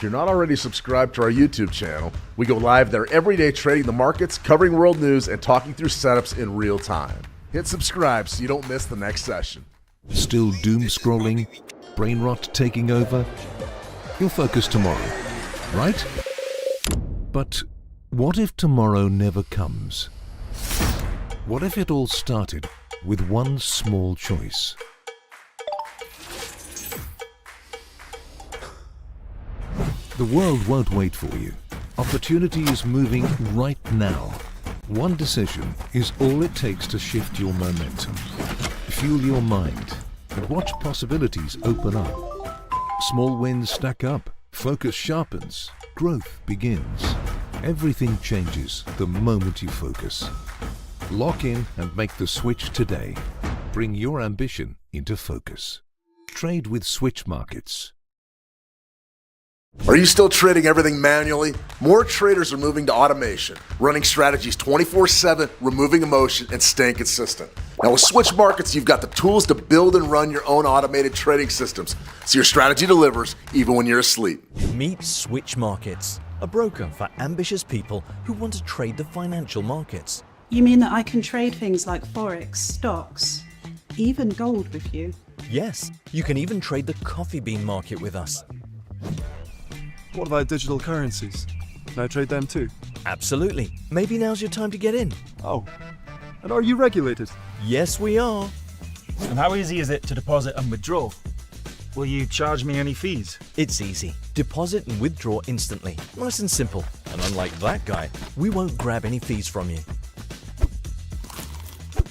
if you're not already subscribed to our YouTube channel, we go live there every day trading the markets, covering world news, and talking through setups in real time. Hit subscribe so you don't miss the next session. Still doom scrolling? Brain rot taking over? You'll focus tomorrow, right? But what if tomorrow never comes? What if it all started with one small choice? The world won't wait for you. Opportunity is moving right now. One decision is all it takes to shift your momentum. Fuel your mind and watch possibilities open up. Small wins stack up, focus sharpens, growth begins. Everything changes the moment you focus. Lock in and make the switch today. Bring your ambition into focus. Trade with switch markets. Are you still trading everything manually? More traders are moving to automation, running strategies 24/7, removing emotion, and staying consistent. Now with Switch Markets, you've got the tools to build and run your own automated trading systems, so your strategy delivers even when you're asleep. Meet Switch Markets, a broker for ambitious people who want to trade the financial markets. You mean that I can trade things like Forex, stocks, even gold with you? Yes, you can even trade the coffee bean market with us. What about digital currencies? Can I trade them too? Absolutely. Maybe now's your time to get in. Oh, and are you regulated? Yes, we are. And how easy is it to deposit and withdraw? Will you charge me any fees? It's easy. Deposit and withdraw instantly. Nice and simple. And unlike that guy, we won't grab any fees from you.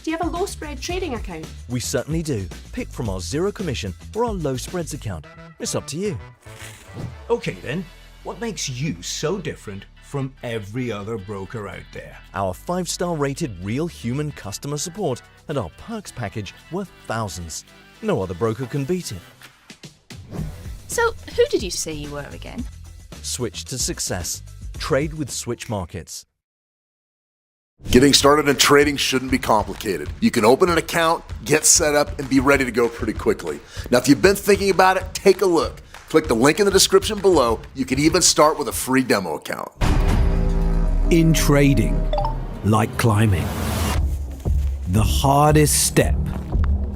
Do you have a low spread trading account? We certainly do. Pick from our zero commission or our low spreads account. It's up to you. Okay then, what makes you so different from every other broker out there? Our 5-star rated real human customer support and our perks package worth thousands. No other broker can beat it. So, who did you say you were again? Switch to success. Trade with Switch Markets. Getting started in trading shouldn't be complicated. You can open an account, get set up, and be ready to go pretty quickly. Now, if you've been thinking about it, take a look. Click the link in the description below. You can even start with a free demo account. In trading, like climbing, the hardest step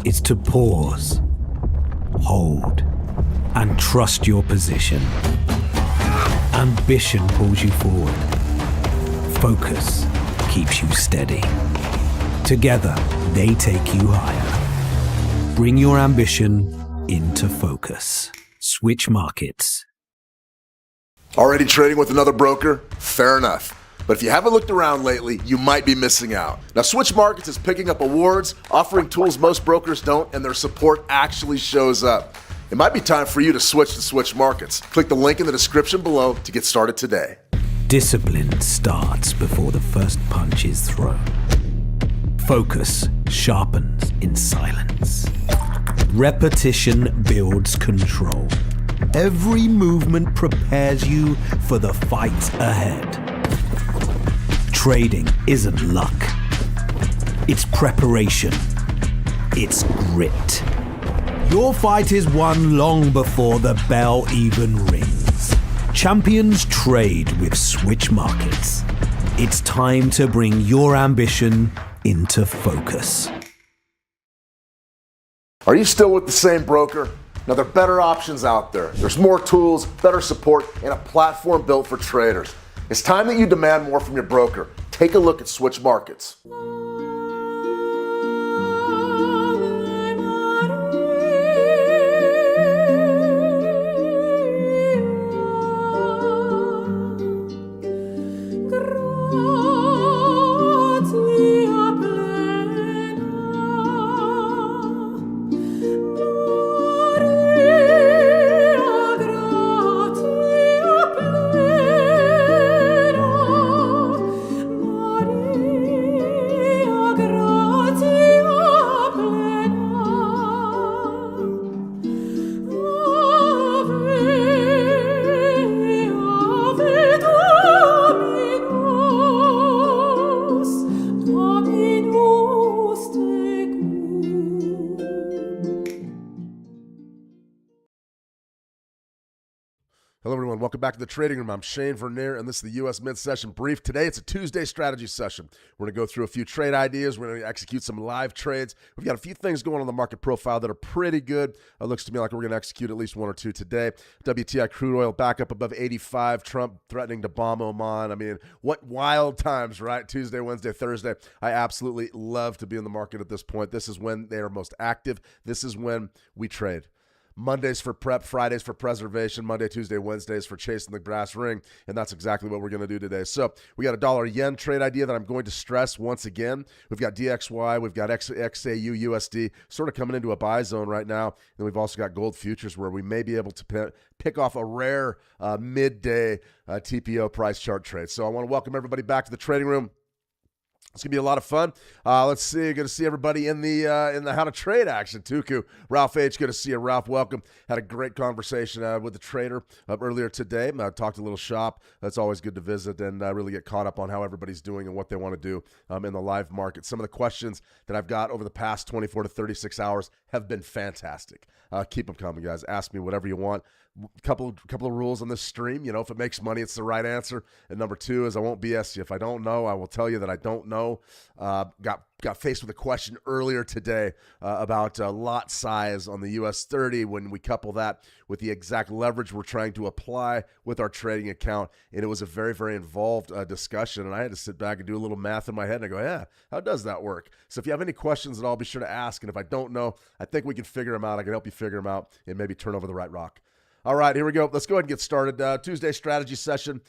is to pause, hold, and trust your position. Ambition pulls you forward. Focus keeps you steady. Together, they take you higher. Bring your ambition into focus. Switch Markets. Already trading with another broker? Fair enough. But if you haven't looked around lately, you might be missing out. Now, Switch Markets is picking up awards, offering tools most brokers don't, and their support actually shows up. It might be time for you to switch to Switch Markets. Click the link in the description below to get started today. Discipline starts before the first punch is thrown. Focus sharpens in silence. Repetition builds control. Every movement prepares you for the fight ahead. Trading isn't luck. It's preparation. It's grit. Your fight is won long before the bell even rings. Champions trade with Switch Markets. It's time to bring your ambition into focus. Are you still with the same broker? Now, there are better options out there. There's more tools, better support, and a platform built for traders. It's time that you demand more from your broker. Take a look at Switch Markets. back to the trading room. I'm Shain Vernier, and this is the U.S. Mid-Session Brief. Today, it's a Tuesday strategy session. We're going to go through a few trade ideas. We're going to execute some live trades. We've got a few things going on the market profile that are pretty good. It looks to me like we're going to execute at least one or two today. WTI crude oil back up above 85. Trump threatening to bomb Oman. I mean, what wild times, right? Tuesday, Wednesday, Thursday. I absolutely love to be in the market at this point. This is when they are most active. This is when we trade. Mondays for prep, Fridays for preservation, Monday, Tuesday, Wednesdays for chasing the brass ring, and that's exactly what we're going to do today. So we got a dollar-yen trade idea that I'm going to stress once again. We've got DXY, we've got XAU, USD, sort of coming into a buy zone right now, and we've also got gold futures where we may be able to pick off a rare midday TPO price chart trade. So I want to welcome everybody back to the trading room. It's going to be a lot of fun. Let's see. Good to see everybody in the How to Trade action. Tuku, Ralph H., good to see you. Ralph, welcome. Had a great conversation with the trader earlier today. Talked a little shop. That's always good to visit and really get caught up on how everybody's doing and what they want to do in the live market. Some of the questions that I've got over the past 24 to 36 hours have been fantastic. Keep them coming, guys. Ask me whatever you want. Couple of rules on this stream. You know, if it makes money, it's the right answer. And number two is I won't BS you. If I don't know, I will tell you that I don't know. Got faced with a question earlier today about lot size on the US 30 when we couple that with the exact leverage we're trying to apply with our trading account. And it was a very, very involved discussion. And I had to sit back and do a little math in my head and I go, yeah, how does that work? So if you have any questions at all, be sure to ask. And if I don't know, I think we can figure them out. I can help you figure them out and maybe turn over the right rock. All right, here we go. Let's go ahead and get started. Tuesday strategy session.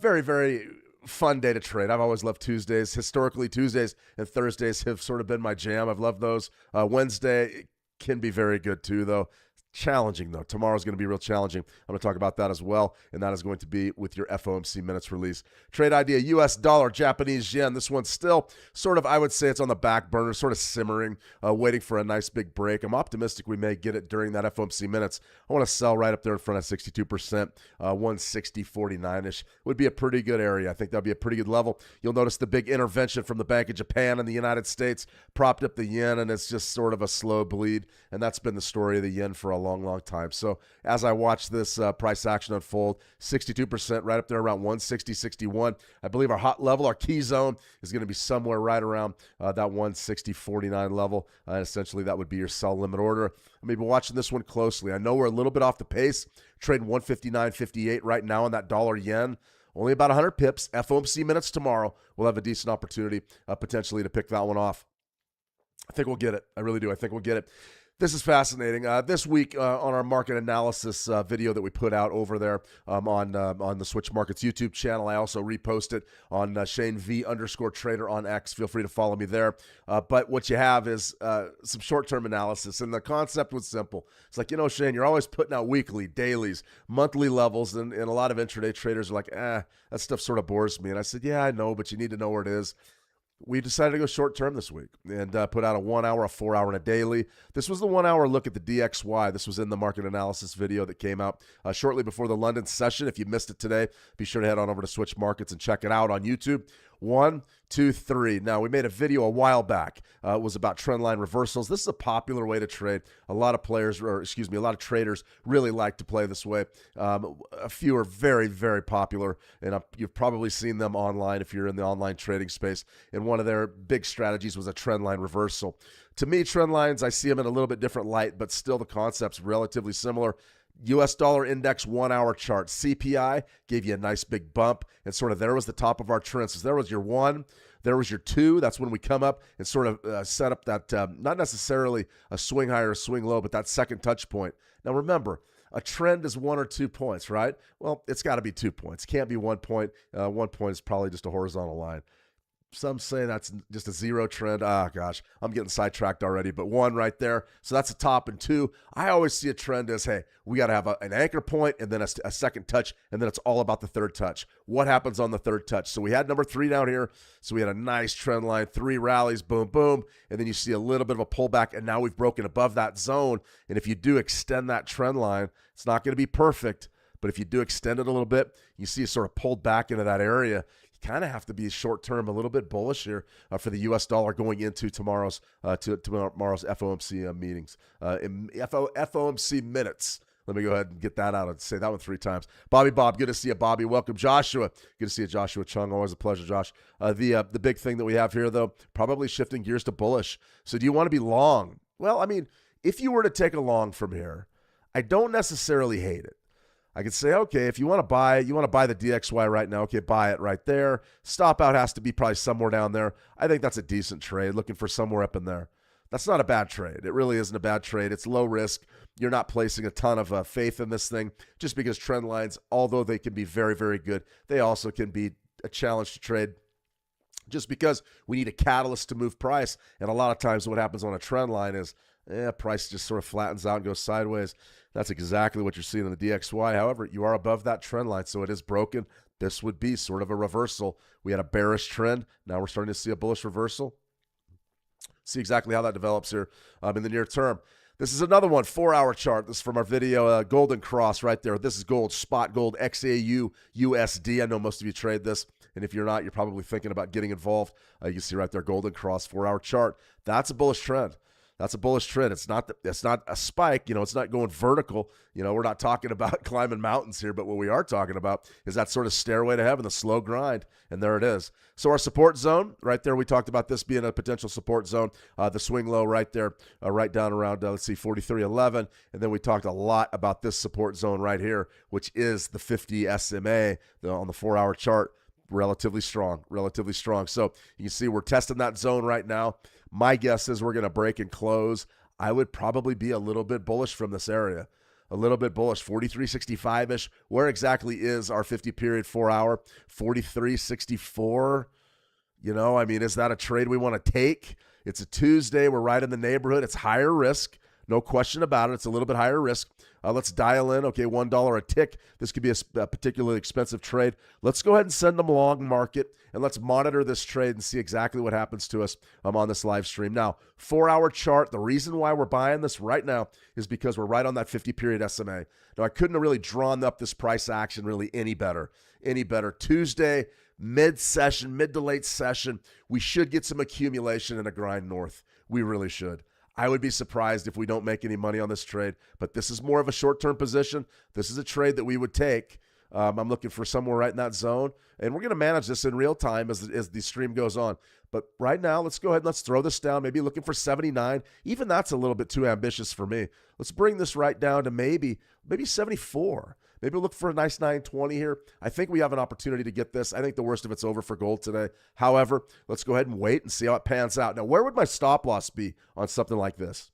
Very, very fun day to trade. I've always loved Tuesdays. Historically, Tuesdays and Thursdays have sort of been my jam. I've loved those. Wednesday can be very good too, though. Challenging, though. Tomorrow's going to be real challenging. I'm going to talk about that as well, and that is going to be with your FOMC minutes release. Trade idea, U.S. dollar, Japanese yen. This one's still sort of, I would say it's on the back burner, sort of simmering, waiting for a nice big break. I'm optimistic we may get it during that FOMC minutes. I want to sell right up there in front of 62%, 160.49-ish. Would be a pretty good area. I think that would be a pretty good level. You'll notice the big intervention from the Bank of Japan and the United States propped up the yen, and it's just sort of a slow bleed, and that's been the story of the yen for a long time. So as I watch this price action unfold, 62% right up there around 160.61. I believe our hot level, our key zone is going to be somewhere right around that 160.49 level. And essentially that would be your sell limit order. I mean, we're watching this one closely. I know we're a little bit off the pace, trading 159.58 right now on that dollar yen. Only about 100 pips. FOMC minutes tomorrow. We'll have a decent opportunity potentially to pick that one off. I think we'll get it. I really do. I think we'll get it. This is fascinating. This week on our market analysis video that we put out over there on the Switch Markets YouTube channel, I also reposted on Shain V_trader on X. Feel free to follow me there. But what you have is some short-term analysis, and the concept was simple. It's like, Shain, you're always putting out weekly, dailies, monthly levels, and a lot of intraday traders are like, that stuff sort of bores me. And I said, yeah, I know, but you need to know where it is. We decided to go short term this week and put out a 1 hour, a 4 hour, and a daily. This was the 1 hour look at the DXY. This was in the market analysis video that came out shortly before the London session. If you missed it today, be sure to head on over to Switch Markets and check it out on YouTube. 1, 2, 3. Now, we made a video a while back. It was about trendline reversals. This is a popular way to trade. A lot of traders really like to play this way. A few are very, very popular, and you've probably seen them online if you're in the online trading space. And one of their big strategies was a trendline reversal. To me, trend lines, I see them in a little bit different light, but still the concept's relatively similar. U.S. dollar index 1 hour chart. CPI gave you a nice big bump, and sort of there was the top of our trend. So there was your 1, there was your 2. That's when we come up and sort of set up that, not necessarily a swing high or a swing low, but that second touch point. Now remember, a trend is 1 or 2 points, right? Well, it's got to be 2 points. Can't be 1 point. 1 point is probably just a horizontal line. Some say that's just a zero trend. Gosh, I'm getting sidetracked already. But 1 right there. So that's a top, and 2. I always see a trend as, hey, we got to have an anchor point and then a second touch, and then it's all about the third touch. What happens on the third touch? So we had number 3 down here. So we had a nice trend line, 3 rallies, boom, boom. And then you see a little bit of a pullback, and now we've broken above that zone. And if you do extend that trend line, it's not going to be perfect. But if you do extend it a little bit, you see it sort of pulled back into that area. Kind of have to be short-term, a little bit bullish here for the U.S. dollar going into tomorrow's FOMC meetings, FOMC minutes. Let me go ahead and get that out and say that one 3 times. Bobby Bob, good to see you, Bobby. Welcome, Joshua. Good to see you, Joshua Chung. Always a pleasure, Josh. The big thing that we have here, though, probably shifting gears to bullish. So do you want to be long? Well, I mean, if you were to take a long from here, I don't necessarily hate it. I could say, okay, if you want to buy the DXY right now, okay, buy it right there. Stop out has to be probably somewhere down there. I think that's a decent trade, looking for somewhere up in there. That's not a bad trade. It really isn't a bad trade. It's low risk. You're not placing a ton of faith in this thing just because trend lines, although they can be very, very good, they also can be a challenge to trade just because we need a catalyst to move price. And a lot of times what happens on a trend line is price just sort of flattens out and goes sideways. That's exactly what you're seeing in the DXY. However, you are above that trend line, so it is broken. This would be sort of a reversal. We had a bearish trend. Now we're starting to see a bullish reversal. See exactly how that develops here in the near term. This is another one, 4-hour chart. This is from our video, Golden Cross right there. This is gold, spot gold, XAU, USD. I know most of you trade this, and if you're not, you're probably thinking about getting involved. You can see right there, Golden Cross, 4-hour chart. That's a bullish trend. That's a bullish trend. It's not a spike. It's not going vertical. We're not talking about climbing mountains here, but what we are talking about is that sort of stairway to heaven, the slow grind, and there it is. So our support zone right there, we talked about this being a potential support zone. The swing low right there, right down around, 43.11. And then we talked a lot about this support zone right here, which is the 50 SMA on the 4-hour chart. Relatively strong. So you can see we're testing that zone right now. My guess is we're going to break and close. I would probably be a little bit bullish from this area. A little bit bullish, 43.65-ish. Where exactly is our 50-period 4-hour? 43.64. Is that a trade we want to take? It's a Tuesday. We're right in the neighborhood. It's higher risk. No question about it. It's a little bit higher risk. Let's dial in. Okay, $1 a tick. This could be a particularly expensive trade. Let's go ahead and send them long market, and let's monitor this trade and see exactly what happens to us on this live stream. Now, 4-hour chart, the reason why we're buying this right now is because we're right on that 50-period SMA. Now, I couldn't have really drawn up this price action really any better. Tuesday, mid-session, mid to late session, we should get some accumulation and a grind north. We really should. I would be surprised if we don't make any money on this trade, but this is more of a short-term position. This is a trade that we would take. I'm looking for somewhere right in that zone, and we're going to manage this in real time as the stream goes on. But right now, let's go ahead and let's throw this down, maybe looking for 79. Even that's a little bit too ambitious for me. Let's bring this right down to maybe 74. Maybe look for a nice 920 here. I think we have an opportunity to get this. I think the worst of it's over for gold today. However, let's go ahead and wait and see how it pans out. Now, where would my stop loss be on something like this?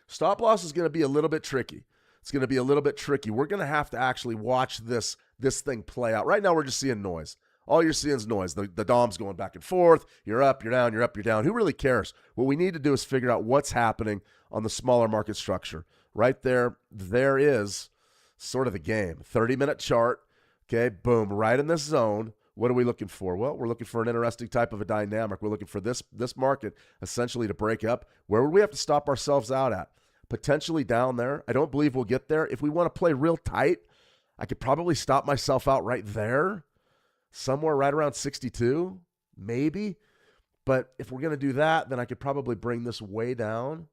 Stop loss is going to be a little bit tricky. It's going to be a little bit tricky. We're going to have to actually watch this thing play out. Right now, we're just seeing noise. All you're seeing is noise. The DOM's going back and forth. You're up, you're down, you're up, you're down. Who really cares? What we need to do is figure out what's happening on the smaller market structure. Right there is sort of the game. 30-minute chart. Okay, boom, right in this zone. What are we looking for? Well, we're looking for an interesting type of a dynamic. We're looking for this market essentially to break up. Where would we have to stop ourselves out at? Potentially down there. I don't believe we'll get there. If we want to play real tight, I could probably stop myself out right there. Somewhere right around 62, maybe. But if we're going to do that, then I could probably bring this way down.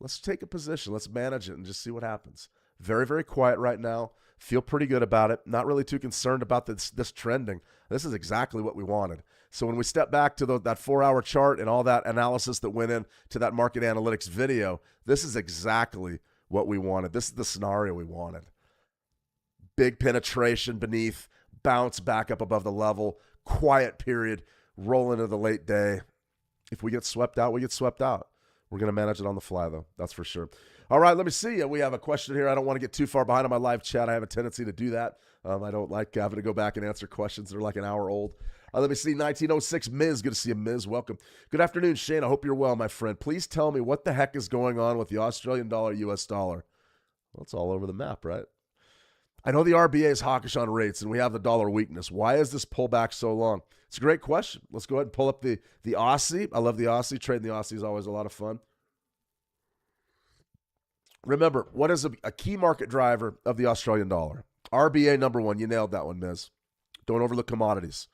Let's take a position. Let's manage it and just see what happens. Very, very quiet right now. Feel pretty good about it. Not really too concerned about this trending. This is exactly what we wanted. So when we step back to that 4-hour chart and all that analysis that went into that market analytics video, this is exactly what we wanted. This is the scenario we wanted. Big penetration beneath, bounce back up above the level, quiet period, roll into the late day. If we get swept out, we get swept out. We're going to manage it on the fly, though. That's for sure. All right, let me see. We have a question here. I don't want to get too far behind on my live chat. I have a tendency to do that. I don't like having to go back and answer questions that are like an hour old. Let me see. 1906, Ms. Good to see you, Ms. Welcome. Good afternoon, Shane. I hope you're well, my friend. Please tell me what the heck is going on with the Australian dollar, US dollar. Well, it's all over the map, right? I know the RBA is hawkish on rates, and we have the dollar weakness. Why is this pullback so long? It's a great question. Let's go ahead and pull up the Aussie. I love the Aussie. Trading the Aussie is always a lot of fun. Remember, what is a key market driver of the Australian dollar? RBA number one. You nailed that one, Ms. Don't overlook commodities.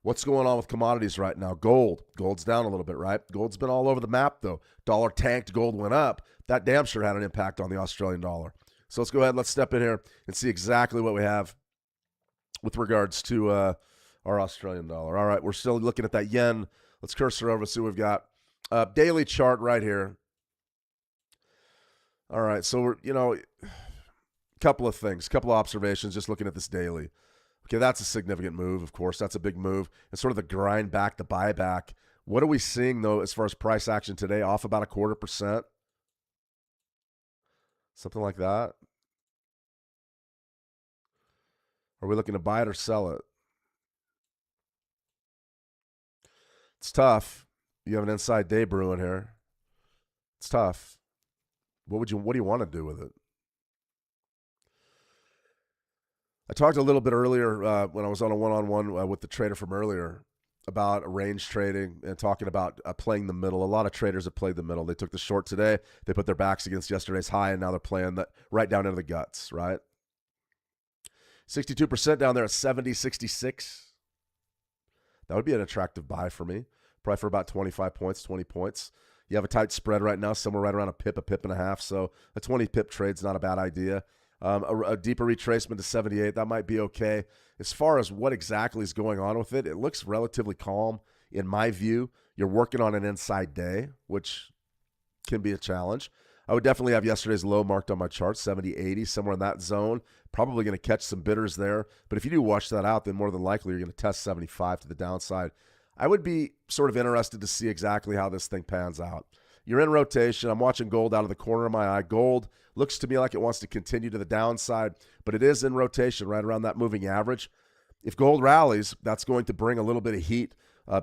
What's going on with commodities right now? Gold. Gold's down a little bit, right? Gold's been all over the map, though. Dollar tanked, gold went up. That damn sure had an impact on the Australian dollar. So let's go ahead and let's step in here and see exactly what we have with regards to our Australian dollar. All right, we're still looking at that yen. Let's cursor over, see what we've got. Daily chart right here. All right, so we're, couple of things, couple of observations just looking at this daily. Okay, that's a significant move, of course. That's a big move. It's sort of the grind back, the buyback. What are we seeing, though, as far as price action today? Off about 0.25%? Something like that? Are we looking to buy it or sell it? It's tough. You have an inside day brewing here. It's tough. What do you want to do with it? I talked a little bit earlier when I was on a one-on-one with the trader from earlier about range trading and talking about playing the middle. A lot of traders have played the middle. They took the short today. They put their backs against yesterday's high, and now they're playing that right down into the guts, right? 62% down there at 70, 66. That would be an attractive buy for me. Probably for about 25 points, 20 points. You have a tight spread right now, somewhere right around a pip and a half. So a 20 pip trade's not a bad idea. A deeper retracement to 78, that might be okay. As far as what exactly is going on with it, it looks relatively calm in my view. You're working on an inside day, which can be a challenge. I would definitely have yesterday's low marked on my chart, 70, 80, somewhere in that zone. Probably going to catch some bidders there. But if you do wash that out, then more than likely you're going to test 75 to the downside. I would be sort of interested to see exactly how this thing pans out. You're in rotation. I'm watching gold out of the corner of my eye. Gold looks to me like it wants to continue to the downside, but it is in rotation right around that moving average. If gold rallies, that's going to bring a little bit of heat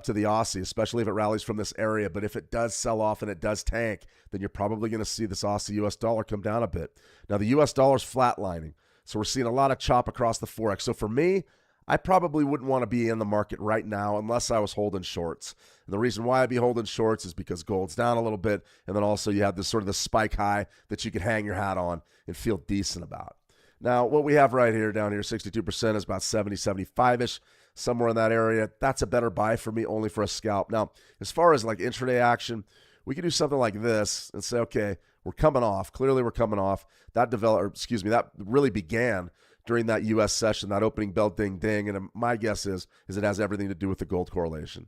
to the Aussie, especially if it rallies from this area. But if it does sell off and it does tank, then you're probably going to see this Aussie US dollar come down a bit. Now, the US dollar's flatlining, so we're seeing a lot of chop across the Forex. So for me, I probably wouldn't want to be in the market right now unless I was holding shorts. And the reason why I'd be holding shorts is because gold's down a little bit, and then also you have this sort of the spike high that you could hang your hat on and feel decent about. Now, what we have right here down here, 62% is about 70, 75-ish, somewhere in that area. That's a better buy for me, only for a scalp. Now, as far as like intraday action, we could do something like this and say, okay, we're coming off. Clearly we're coming off. That really began during that U.S. session, that opening bell ding, and my guess is it has everything to do with the gold correlation.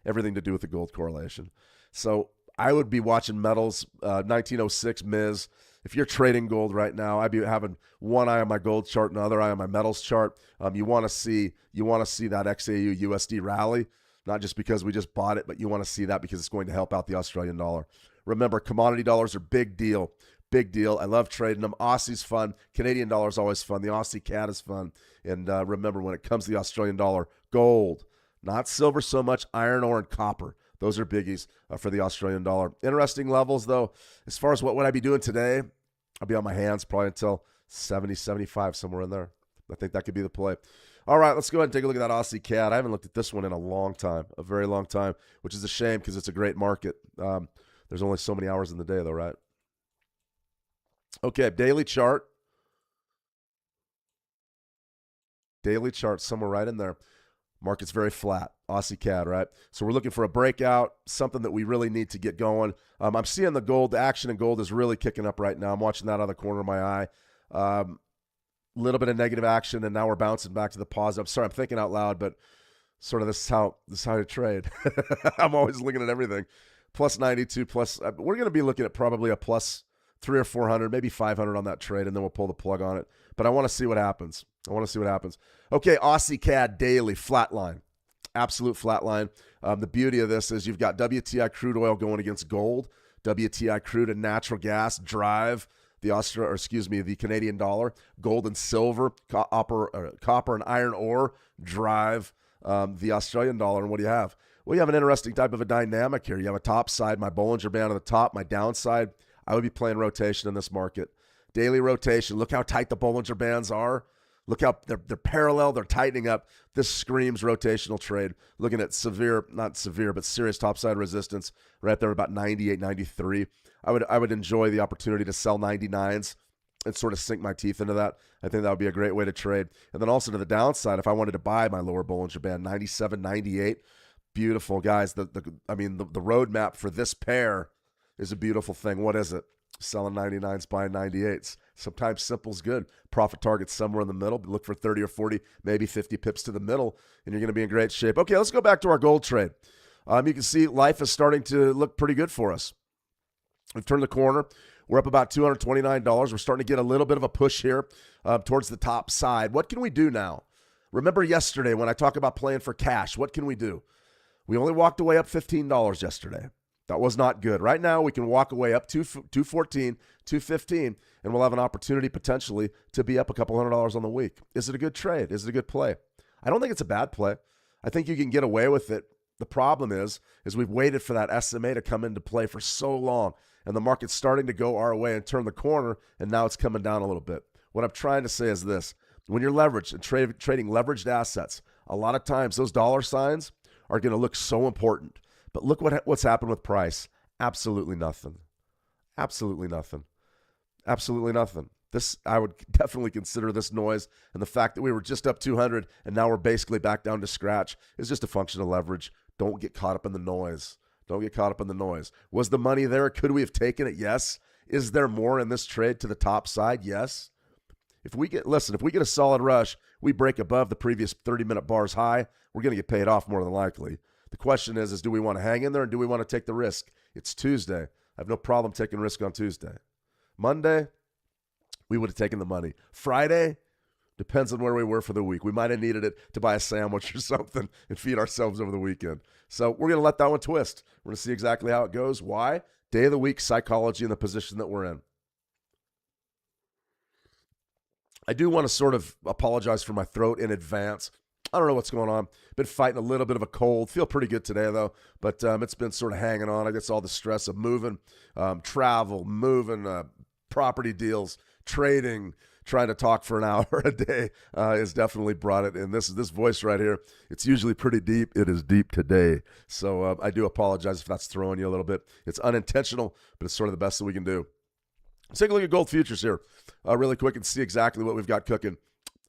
Everything to do with the gold correlation. So I would be watching metals, 1906 Ms. If you're trading gold right now, I'd be having one eye on my gold chart and the other eye on my metals chart. You want to see that XAU USD rally, not just because we just bought it, but you want to see that because it's going to help out the Australian dollar. Remember, commodity dollars are big deal. Big deal. I love trading them. Aussie's fun. Canadian dollar is always fun. The Aussie CAD is fun. And remember, when it comes to the Australian dollar, gold, not silver so much, iron ore and copper. Those are biggies for the Australian dollar. Interesting levels, though. As far as what would I be doing today, I'll be on my hands probably until 70, 75, somewhere in there. I think that could be the play. All right, let's go ahead and take a look at that Aussie CAD. I haven't looked at this one in a long time, a very long time, which is a shame because it's a great market. There's only so many hours in the day, though, right? Okay, daily chart. Daily chart, somewhere right in there. Market's very flat. Aussie CAD, right? So we're looking for a breakout, something that we really need to get going. I'm seeing the gold, the action in gold is really kicking up right now. I'm watching that out of the corner of my eye. Little bit of negative action, and now we're bouncing back to the positive. Sorry, I'm thinking out loud, but sort of this is how I trade. I'm always looking at everything. Plus 92, plus, we're going to be looking at probably a plus 300 or 400, maybe 500 on that trade, and then we'll pull the plug on it. But I want to see what happens. Okay, Aussie CAD daily, flatline. Absolute flatline. The beauty of this is you've got WTI crude oil going against gold. WTI crude and natural gas drive the Canadian dollar. Gold and silver, copper and iron ore drive the Australian dollar. And what do you have? Well, you have an interesting type of a dynamic here. You have a top side, my Bollinger Band on the top, my downside. I would be playing rotation in this market. Daily rotation. Look how tight the Bollinger Bands are. Look how they're parallel. They're tightening up. This screams rotational trade. Looking at not severe, but serious topside resistance right there about 98, 93. I would enjoy the opportunity to sell 99s and sort of sink my teeth into that. I think that would be a great way to trade. And then also to the downside, if I wanted to buy my lower Bollinger Band, 97, 98, beautiful, guys. The roadmap for this pair is a beautiful thing. What is it? Selling 99s, buying 98s. Sometimes simple's good. Profit target's somewhere in the middle. Look for 30 or 40, maybe 50 pips to the middle, and you're going to be in great shape. Okay, let's go back to our gold trade. You can see life is starting to look pretty good for us. We've turned the corner. We're up about $229. We're starting to get a little bit of a push here towards the top side. What can we do now? Remember yesterday when I talk about playing for cash, what can we do? We only walked away up $15 yesterday. That was not good. Right now, we can walk away up $214, $215, and we'll have an opportunity potentially to be up a couple $100 on the week. Is it a good trade? Is it a good play? I don't think it's a bad play. I think you can get away with it. The problem is we've waited for that SMA to come into play for so long, and the market's starting to go our way and turn the corner, and now it's coming down a little bit. What I'm trying to say is this. When you're leveraged and trading leveraged assets, a lot of times those dollar signs are going to look so important. But look what's happened with price. Absolutely nothing. Absolutely nothing. Absolutely nothing. This, I would definitely consider this noise, and the fact that we were just up 200 and now we're basically back down to scratch is just a function of leverage. Don't get caught up in the noise. Don't get caught up in the noise. Was the money there? Could we have taken it? Yes. Is there more in this trade to the top side? Yes. If we get a solid rush, we break above the previous 30-minute bars high, we're going to get paid off more than likely. The question is do we want to hang in there and do we want to take the risk? It's Tuesday. I have no problem taking risk on Tuesday. Monday, we would have taken the money. Friday, depends on where we were for the week. We might have needed it to buy a sandwich or something and feed ourselves over the weekend. So we're going to let that one twist. We're going to see exactly how it goes. Why? Day of the week psychology and the position that we're in. I do want to sort of apologize for my throat in advance. I don't know what's going on. Been fighting a little bit of a cold. Feel pretty good today, though. But it's been sort of hanging on. I guess all the stress of moving, travel, moving, property deals, trading, trying to talk for an hour a day has definitely brought it. And this voice right here, it's usually pretty deep. It is deep today. So I do apologize if that's throwing you a little bit. It's unintentional, but it's sort of the best that we can do. Let's take a look at gold futures here really quick and see exactly what we've got cooking.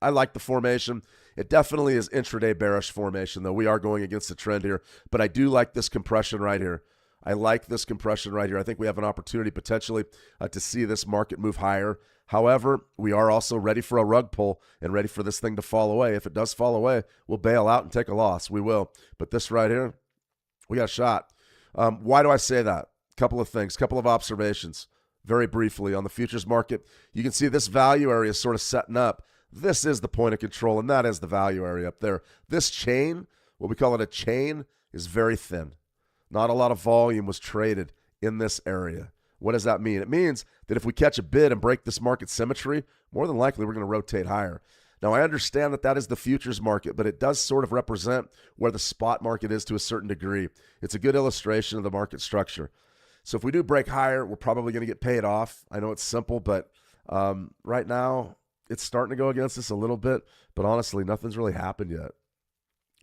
I like the formation. It definitely is intraday bearish formation, though. We are going against the trend here, but I do like this compression right here. I like this compression right here. I think we have an opportunity potentially to see this market move higher. However, we are also ready for a rug pull and ready for this thing to fall away. If it does fall away, we'll bail out and take a loss. We will. But this right here, we got a shot. Why do I say that? Couple of things, couple of observations. Very briefly, on the futures market, you can see this value area is sort of setting up. This is the point of control, and that is the value area up there. This chain, what we call it a chain, is very thin. Not a lot of volume was traded in this area. What does that mean? It means that if we catch a bid and break this market symmetry, more than likely we're going to rotate higher. Now, I understand that is the futures market, but it does sort of represent where the spot market is to a certain degree. It's a good illustration of the market structure. So if we do break higher, we're probably going to get paid off. I know it's simple, but right now it's starting to go against us a little bit. But honestly, nothing's really happened yet.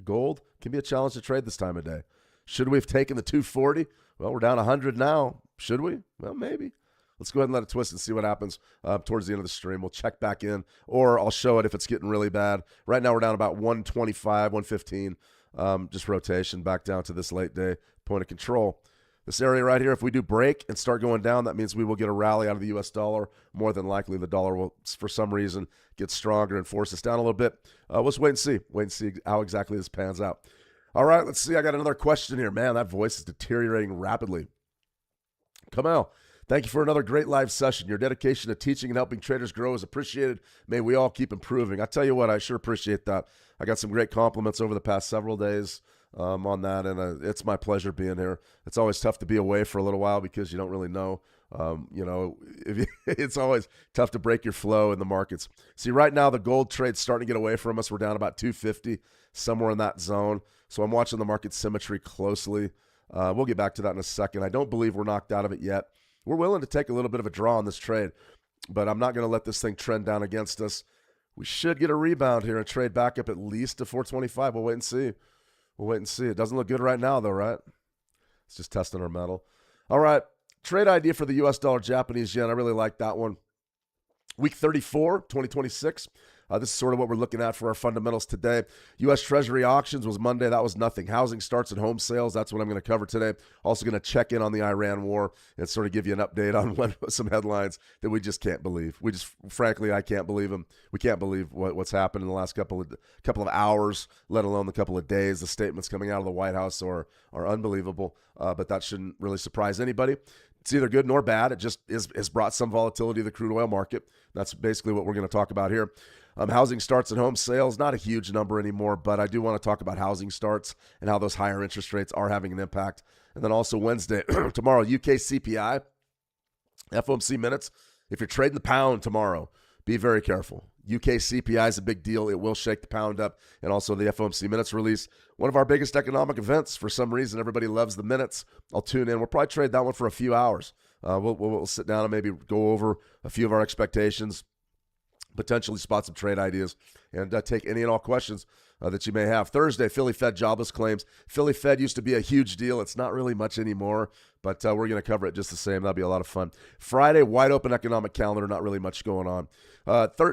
Gold can be a challenge to trade this time of day. Should we have taken the 240? Well, we're down 100 now. Should we? Well, maybe. Let's go ahead and let it twist and see what happens towards the end of the stream. We'll check back in, or I'll show it if it's getting really bad. Right now we're down about 125, 115. Just rotation back down to this late day point of control. This area right here, if we do break and start going down, that means we will get a rally out of the U.S. dollar. More than likely, the dollar will, for some reason, get stronger and force us down a little bit. We'll just wait and see. Wait and see how exactly this pans out. All right, let's see. I got another question here. Man, that voice is deteriorating rapidly. Kamal, thank you for another great live session. Your dedication to teaching and helping traders grow is appreciated. May we all keep improving. I tell you what, I sure appreciate that. I got some great compliments over the past several days on that, and it's my pleasure being here. It's always tough to be away for a little while because you don't really know. It's always tough to break your flow in the markets. See, right now the gold trade's starting to get away from us. We're down about 250, somewhere in that zone. So I'm watching the market symmetry closely. We'll get back to that in a second. I don't believe we're knocked out of it yet. We're willing to take a little bit of a draw on this trade, but I'm not going to let this thing trend down against us. We should get a rebound here and trade back up at least to 425. We'll wait and see. It doesn't look good right now, though, right? It's just testing our metal. All right. Trade idea for the U.S. dollar Japanese yen. I really like that one. Week 34, 2026. This is sort of what we're looking at for our fundamentals today. U.S. Treasury auctions was Monday. That was nothing. Housing starts and home sales. That's what I'm going to cover today. Also going to check in on the Iran war and sort of give you an update on some headlines that we just can't believe. Frankly, I can't believe them. We can't believe what's happened in the last couple of hours, let alone the couple of days. The statements coming out of the White House are unbelievable, but that shouldn't really surprise anybody. It's either good nor bad. It just has brought some volatility to the crude oil market. That's basically what we're going to talk about here. Housing starts and home sales, not a huge number anymore, but I do want to talk about housing starts and how those higher interest rates are having an impact. And then also Wednesday, tomorrow, UK CPI, FOMC minutes. If you're trading the pound tomorrow, be very careful. UK CPI is a big deal. It will shake the pound up. And also the FOMC minutes release, one of our biggest economic events. For some reason, everybody loves the minutes. I'll tune in. We'll probably trade that one for a few hours. We'll sit down and maybe go over a few of our expectations, potentially spot some trade ideas, and take any and all questions that you may have. Thursday, Philly Fed jobless claims. Philly Fed used to be a huge deal. It's not really much anymore, but we're going to cover it just the same. That'll be a lot of fun. Friday, wide open economic calendar, not really much going on.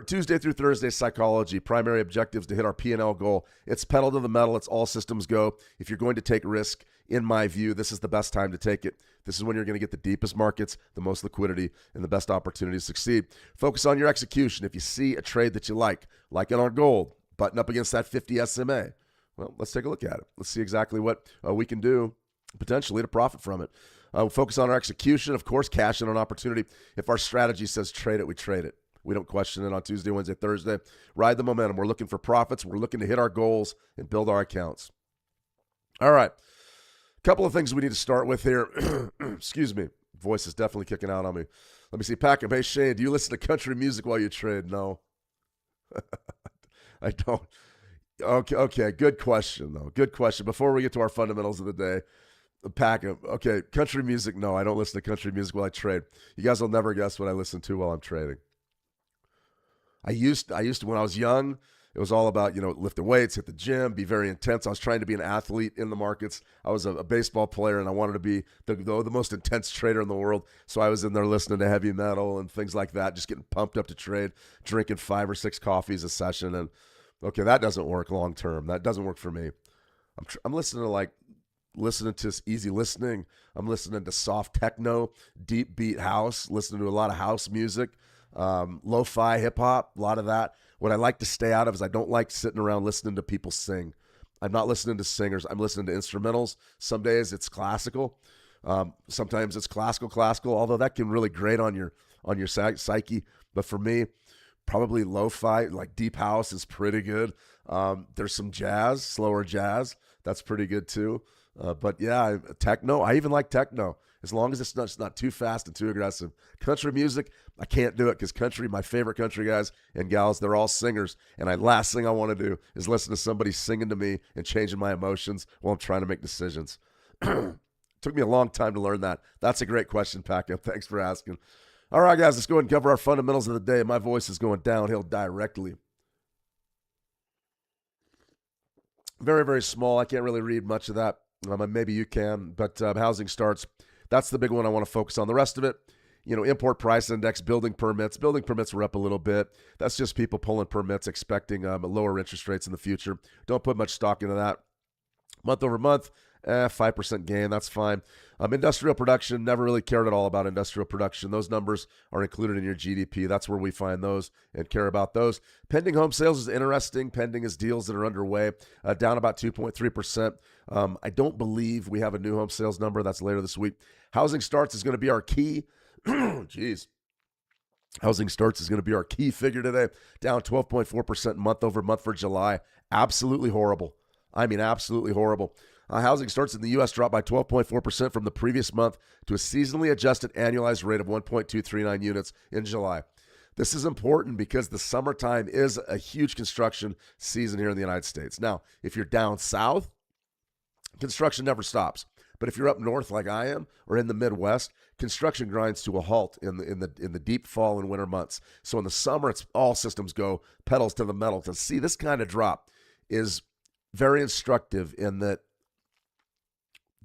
Tuesday through Thursday, psychology. Primary objectives to hit our P&L goal. It's pedal to the metal. It's all systems go. If you're going to take risk, in my view, this is the best time to take it. This is when you're going to get the deepest markets, the most liquidity, and the best opportunity to succeed. Focus on your execution. If you see a trade that you like it on gold, button up against that 50 SMA, well, let's take a look at it. Let's see exactly what we can do potentially to profit from it. Focus on our execution. Of course, cash in on opportunity. If our strategy says trade it, we trade it. We don't question it on Tuesday, Wednesday, Thursday. Ride the momentum. We're looking for profits. We're looking to hit our goals and build our accounts. All right. A couple of things we need to start with here. Excuse me. Voice is definitely kicking out on me. Let me see. Packham. Hey, Shane, do you listen to country music while you trade? No. I don't. Okay. Good question, though. Good question. Before we get to our fundamentals of the day, Packham. Okay. Country music. No, I don't listen to country music while I trade. You guys will never guess what I listen to while I'm trading. I used to, when I was young, it was all about, lifting weights, hit the gym, be very intense. I was trying to be an athlete in the markets. I was a baseball player, and I wanted to be the most intense trader in the world. So I was in there listening to heavy metal and things like that, just getting pumped up to trade, drinking 5 or 6 coffees a session. And, okay, that doesn't work long term. That doesn't work for me. I'm listening to easy listening. I'm listening to soft techno, deep beat house, listening to a lot of house music. Lo-fi hip-hop, a lot of that. What I like to stay out of is I don't like sitting around listening to people sing. I'm not listening to singers. I'm listening to instrumentals. Some days it's classical. Sometimes it's classical, although that can really grate on your psyche. But for me, probably lo-fi, like deep house is pretty good. There's some jazz, slower jazz. That's pretty good too. But yeah, techno, I even like techno. As long as it's not too fast and too aggressive. Country music, I can't do it because my favorite country guys and gals, they're all singers. And last thing I want to do is listen to somebody singing to me and changing my emotions while I'm trying to make decisions. Took me a long time to learn that. That's a great question, Packham. Thanks for asking. All right, guys, let's go ahead and cover our fundamentals of the day. My voice is going downhill directly. Very, very small. I can't really read much of that. Maybe you can, but housing starts. That's the big one I want to focus on. The rest of it, import price index, building permits. Building permits were up a little bit. That's just people pulling permits, expecting lower interest rates in the future. Don't put much stock into that. Month over month, 5% gain. That's fine. Industrial production, never really cared at all about industrial production. Those numbers are included in your GDP. That's where we find those and care about those. Pending home sales is interesting. Pending is deals that are underway, down about 2.3%. I don't believe we have a new home sales number. That's later this week. Housing starts is going to be our key. Jeez. Housing starts is going to be our key figure today, down 12.4% month over month for July. Absolutely horrible. I mean, absolutely horrible. Housing starts in the U.S. dropped by 12.4% from the previous month to a seasonally adjusted annualized rate of 1.239 units in July. This is important because the summertime is a huge construction season here in the United States. Now, if you're down south, construction never stops. But if you're up north like I am, or in the Midwest, construction grinds to a halt in the deep fall and winter months. So in the summer, it's all systems go, pedals to the metal. To see this kind of drop is very instructive in that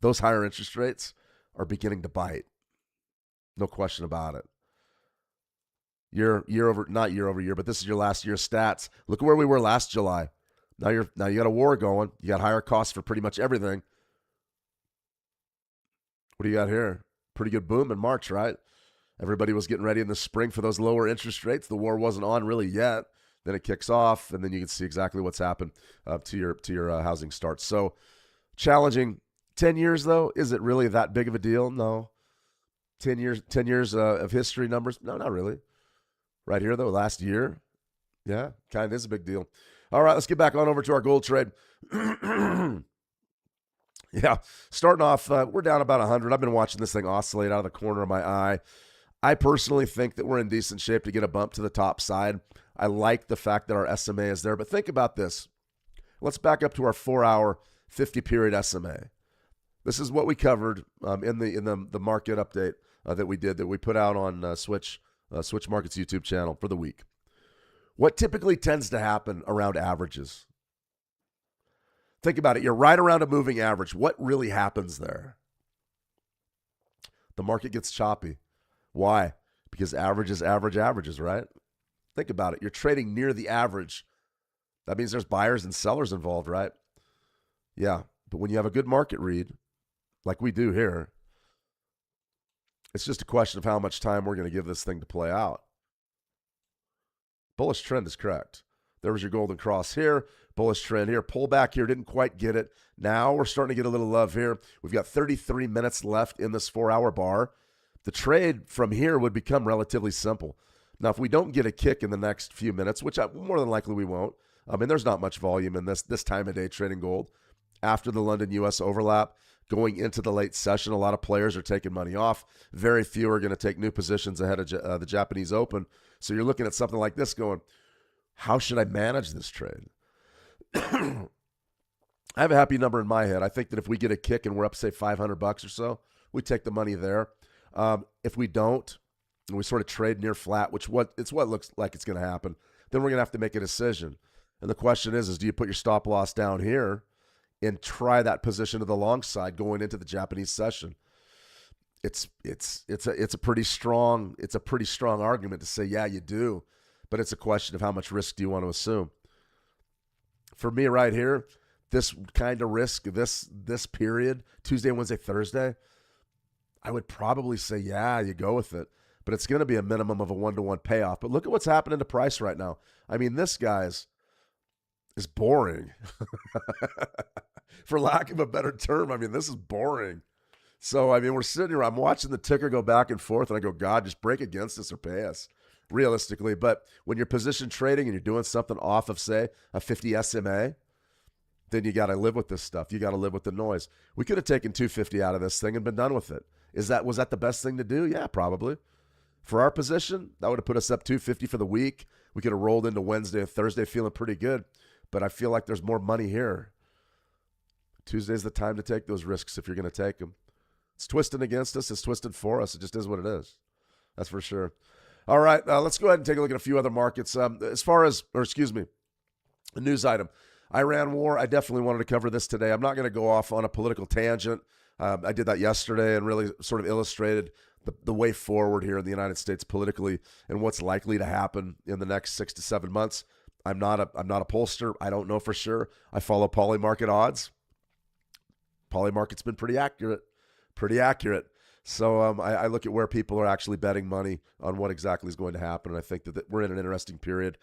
those higher interest rates are beginning to bite. No question about it. not year over year, but this is your last year stats. Look at where we were last July. Now you got a war going. You got higher costs for pretty much everything. What do you got here? Pretty good boom in March, right? Everybody was getting ready in the spring for those lower interest rates. The war wasn't on really yet. Then it kicks off, and then you can see exactly what's happened to your housing starts. So challenging. 10 years, though, is it really that big of a deal? No. 10 years of history numbers? No, not really. Right here, though, last year, yeah, kind of is a big deal. All right, let's get back on over to our gold trade. Yeah, starting off, we're down about 100. I've been watching this thing oscillate out of the corner of my eye. I personally think that we're in decent shape to get a bump to the top side. I like the fact that our SMA is there, but think about this. Let's back up to our 4-hour, 50-period SMA. This is what we covered in the market update that we put out on Switch Markets YouTube channel for the week. What typically tends to happen around averages? Think about it. You're right around a moving average. What really happens there? The market gets choppy. Why? Because averages, right? Think about it. You're trading near the average. That means there's buyers and sellers involved, right? Yeah. But when you have a good market read, like we do here, it's just a question of how much time we're going to give this thing to play out. Bullish trend is correct. There was your golden cross here. Bullish trend here. Pull back here. Didn't quite get it. Now we're starting to get a little love here. We've got 33 minutes left in this 4-hour bar. The trade from here would become relatively simple. Now, if we don't get a kick in the next few minutes, which more than likely we won't, I mean, there's not much volume in this time of day trading gold. After the London-U.S. overlap, going into the late session, a lot of players are taking money off. Very few are going to take new positions ahead of the Japanese Open. So you're looking at something like this going, how should I manage this trade? I have a happy number in my head. I think that if we get a kick and we're up, say, $500 or so, we take the money there. If we don't, and we sort of trade near flat, it's what looks like it's going to happen, then we're going to have to make a decision. And the question is do you put your stop loss down here and try that position to the long side going into the Japanese session? It's a pretty strong argument to say, yeah, you do. But it's a question of how much risk do you want to assume. For me right here, this kind of risk, this period, Tuesday, Wednesday, Thursday, I would probably say, yeah, you go with it. But it's going to be a minimum of a 1-to-1 payoff. But look at what's happening to price right now. I mean, this, guys, is boring. For lack of a better term, I mean, this is boring. So, I mean, we're sitting here, I'm watching the ticker go back and forth, and I go, God, just break against us or pay us, realistically. But when you're position trading and you're doing something off of, say, a 50 SMA, then you got to live with this stuff. You got to live with the noise. We could have taken 250 out of this thing and been done with it. Was that the best thing to do? Yeah, probably. For our position, that would have put us up 250 for the week. We could have rolled into Wednesday and Thursday feeling pretty good. But I feel like there's more money here. Tuesday's the time to take those risks if you're going to take them. It's twisting against us. It's twisted for us. It just is what it is. That's for sure. All right, let's go ahead and take a look at a few other markets. A news item. Iran war, I definitely wanted to cover this today. I'm not going to go off on a political tangent. I did that yesterday and really sort of illustrated the way forward here in the United States politically and what's likely to happen in the next 6 to 7 months. I'm not a pollster. I don't know for sure. I follow Polymarket odds. Polymarket's been pretty accurate. So I look at where people are actually betting money on what exactly is going to happen, and I think that we're in an interesting period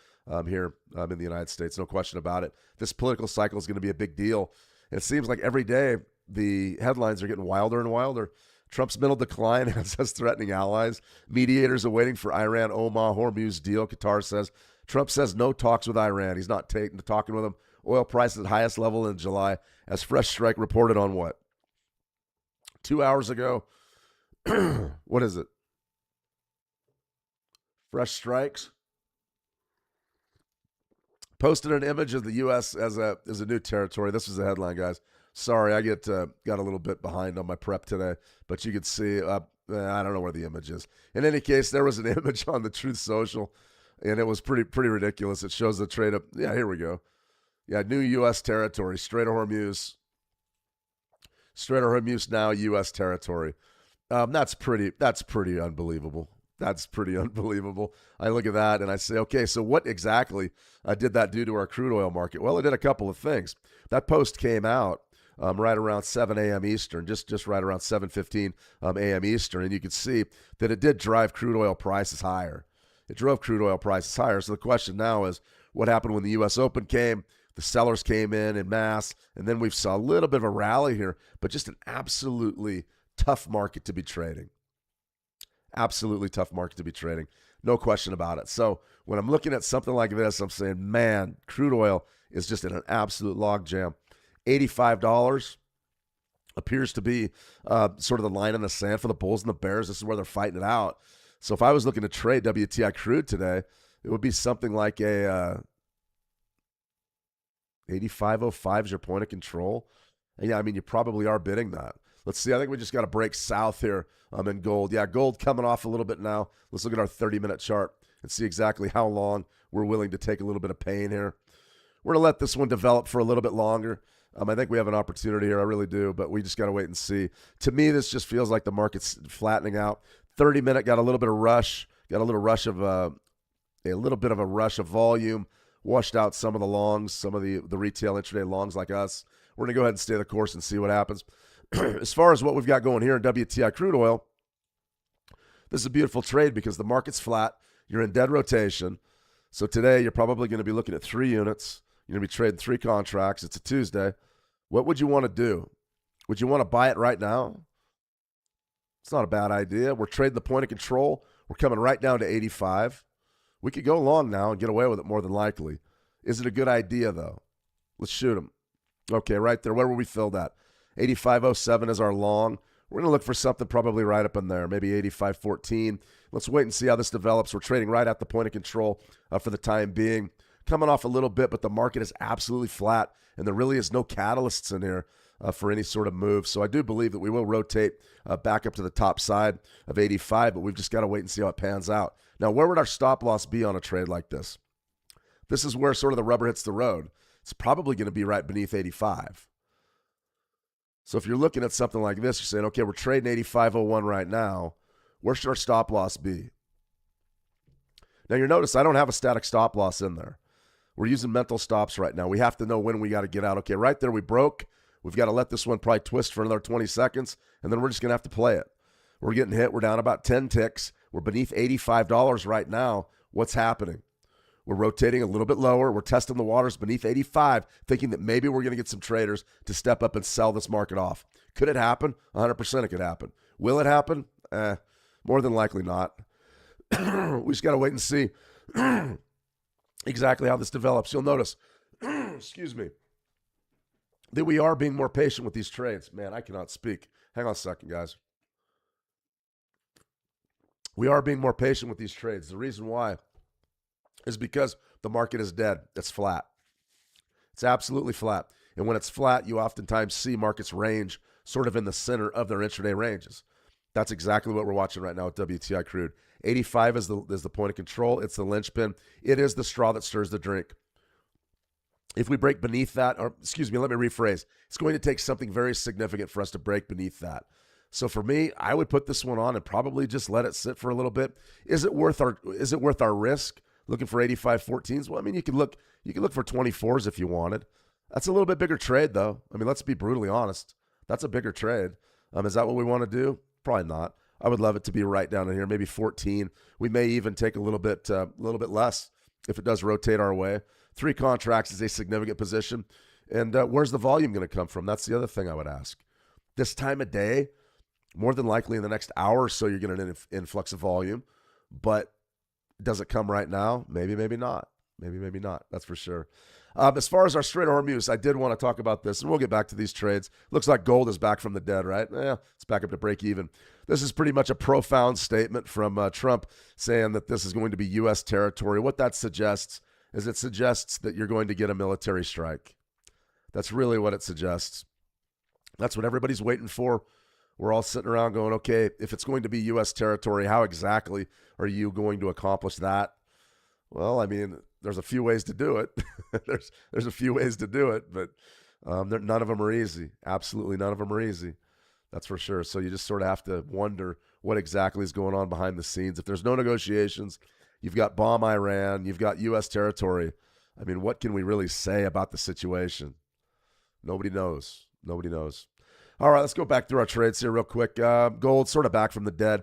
here in the United States. No question about it. This political cycle is going to be a big deal. And it seems like every day the headlines are getting wilder and wilder. Trump's mental decline has us threatening allies. Mediators are waiting for Iran, Oman, Hormuz deal. Qatar says. Trump says no talks with Iran. He's not talking with them. Oil prices at highest level in July as Fresh Strike reported on what? 2 hours ago. What is it? Fresh Strikes posted an image of the U.S. as a new territory. This was the headline, guys. Sorry, I got a little bit behind on my prep today, but you could see. I don't know where the image is. In any case, there was an image on the Truth Social, and it was pretty ridiculous. It shows the trade up. Yeah, here we go. Yeah, new U.S. territory, Strait of Hormuz. Strait of Hormuz now U.S. territory. That's pretty unbelievable. That's pretty unbelievable. I look at that and I say, okay, so what exactly did that do to our crude oil market? Well, it did a couple of things. That post came out right around 7 a.m. Eastern, just right around 7:15 a.m. Eastern, and you could see that it did drive crude oil prices higher. It drove crude oil prices higher. So the question now is, what happened when the U.S. Open came? The sellers came in mass, and then we saw a little bit of a rally here, but just an absolutely tough market to be trading. Absolutely tough market to be trading. No question about it. So when I'm looking at something like this, I'm saying, man, crude oil is just in an absolute logjam. $85 appears to be sort of the line in the sand for the bulls and the bears. This is where they're fighting it out. So if I was looking to trade WTI crude today, it would be something like a 85.05 is your point of control. And yeah, I mean, you probably are bidding that. Let's see. I think we just got to break south here in gold. Yeah, gold coming off a little bit now. Let's look at our 30-minute chart and see exactly how long we're willing to take a little bit of pain here. We're going to let this one develop for a little bit longer. I think we have an opportunity here. I really do, but we just got to wait and see. To me, this just feels like the market's flattening out. 30-minute got a little bit of rush, got a little bit of a rush of volume, washed out some of the longs, some of the retail intraday longs like us. We're going to go ahead and stay the course and see what happens. As far as what we've got going here in WTI crude oil, this is a beautiful trade because the market's flat. You're in dead rotation. So today you're probably going to be looking at 3 units. You're going to be trading 3 contracts. It's a Tuesday. What would you want to do? Would you want to buy it right now? It's not a bad idea. We're trading the point of control. We're coming right down to 85. We could go long now and get away with it more than likely. Is it a good idea, though? Let's shoot them. Okay, right there. Where were we filled at? 85.07 is our long. We're going to look for something probably right up in there, maybe 85.14. Let's wait and see how this develops. We're trading right at the point of control for the time being. Coming off a little bit, but the market is absolutely flat, and there really is no catalysts in here for any sort of move. So I do believe that we will rotate back up to the top side of 85, but we've just got to wait and see how it pans out. Now, where would our stop loss be on a trade like this? This is where sort of the rubber hits the road. It's probably going to be right beneath 85. So if you're looking at something like this, you're saying, okay, we're trading 85.01 right now. Where should our stop loss be? Now, you notice I don't have a static stop loss in there. We're using mental stops right now. We have to know when we got to get out. Okay, right there we broke. We've got to let this one probably twist for another 20 seconds, and then we're just going to have to play it. We're getting hit. We're down about 10 ticks. We're beneath $85 right now. What's happening? We're rotating a little bit lower. We're testing the waters beneath 85, thinking that maybe we're going to get some traders to step up and sell this market off. Could it happen? 100% it could happen. Will it happen? More than likely not. We just got to wait and see exactly how this develops. You'll notice, excuse me, that we are being more patient with these trades. Man, I cannot speak. Hang on a second, guys. We are being more patient with these trades. The reason why is because the market is dead. It's flat. It's absolutely flat. And when it's flat, you oftentimes see markets range sort of in the center of their intraday ranges. That's exactly what we're watching right now with WTI crude. 85 is the point of control. It's the linchpin. It is the straw that stirs the drink. If we break beneath that, or excuse me, let me rephrase. It's going to take something very significant for us to break beneath that. So for me, I would put this one on and probably just let it sit for a little bit. Is it worth our risk? Looking for 85.14s? Well, I mean, you can look for 24s if you wanted. That's a little bit bigger trade, though. I mean, let's be brutally honest. That's a bigger trade. Is that what we want to do? Probably not. I would love it to be right down in here, maybe 14. We may even take a little bit less if it does rotate our way. 3 contracts is a significant position. And where's the volume going to come from? That's the other thing I would ask. This time of day, more than likely in the next hour or so, you're getting an influx of volume. But does it come right now? Maybe, maybe not. Maybe not. That's for sure. As far as our Strait of Hormuz, I did want to talk about this, and we'll get back to these trades. Looks like gold is back from the dead, right? It's back up to break even. This is pretty much a profound statement from Trump saying that this is going to be U.S. territory. What that suggests is it suggests that you're going to get a military strike. That's really what it suggests. That's what everybody's waiting for. We're all sitting around going, okay, if it's going to be U.S. territory, how exactly are you going to accomplish that? Well, I mean, there's a few ways to do it. there's a few ways to do it, but none of them are easy. Absolutely none of them are easy. That's for sure. So you just sort of have to wonder what exactly is going on behind the scenes. If there's no negotiations, you've got bomb Iran, you've got U.S. territory. I mean, what can we really say about the situation? Nobody knows. Nobody knows. All right, let's go back through our trades here real quick. Gold sort of back from the dead.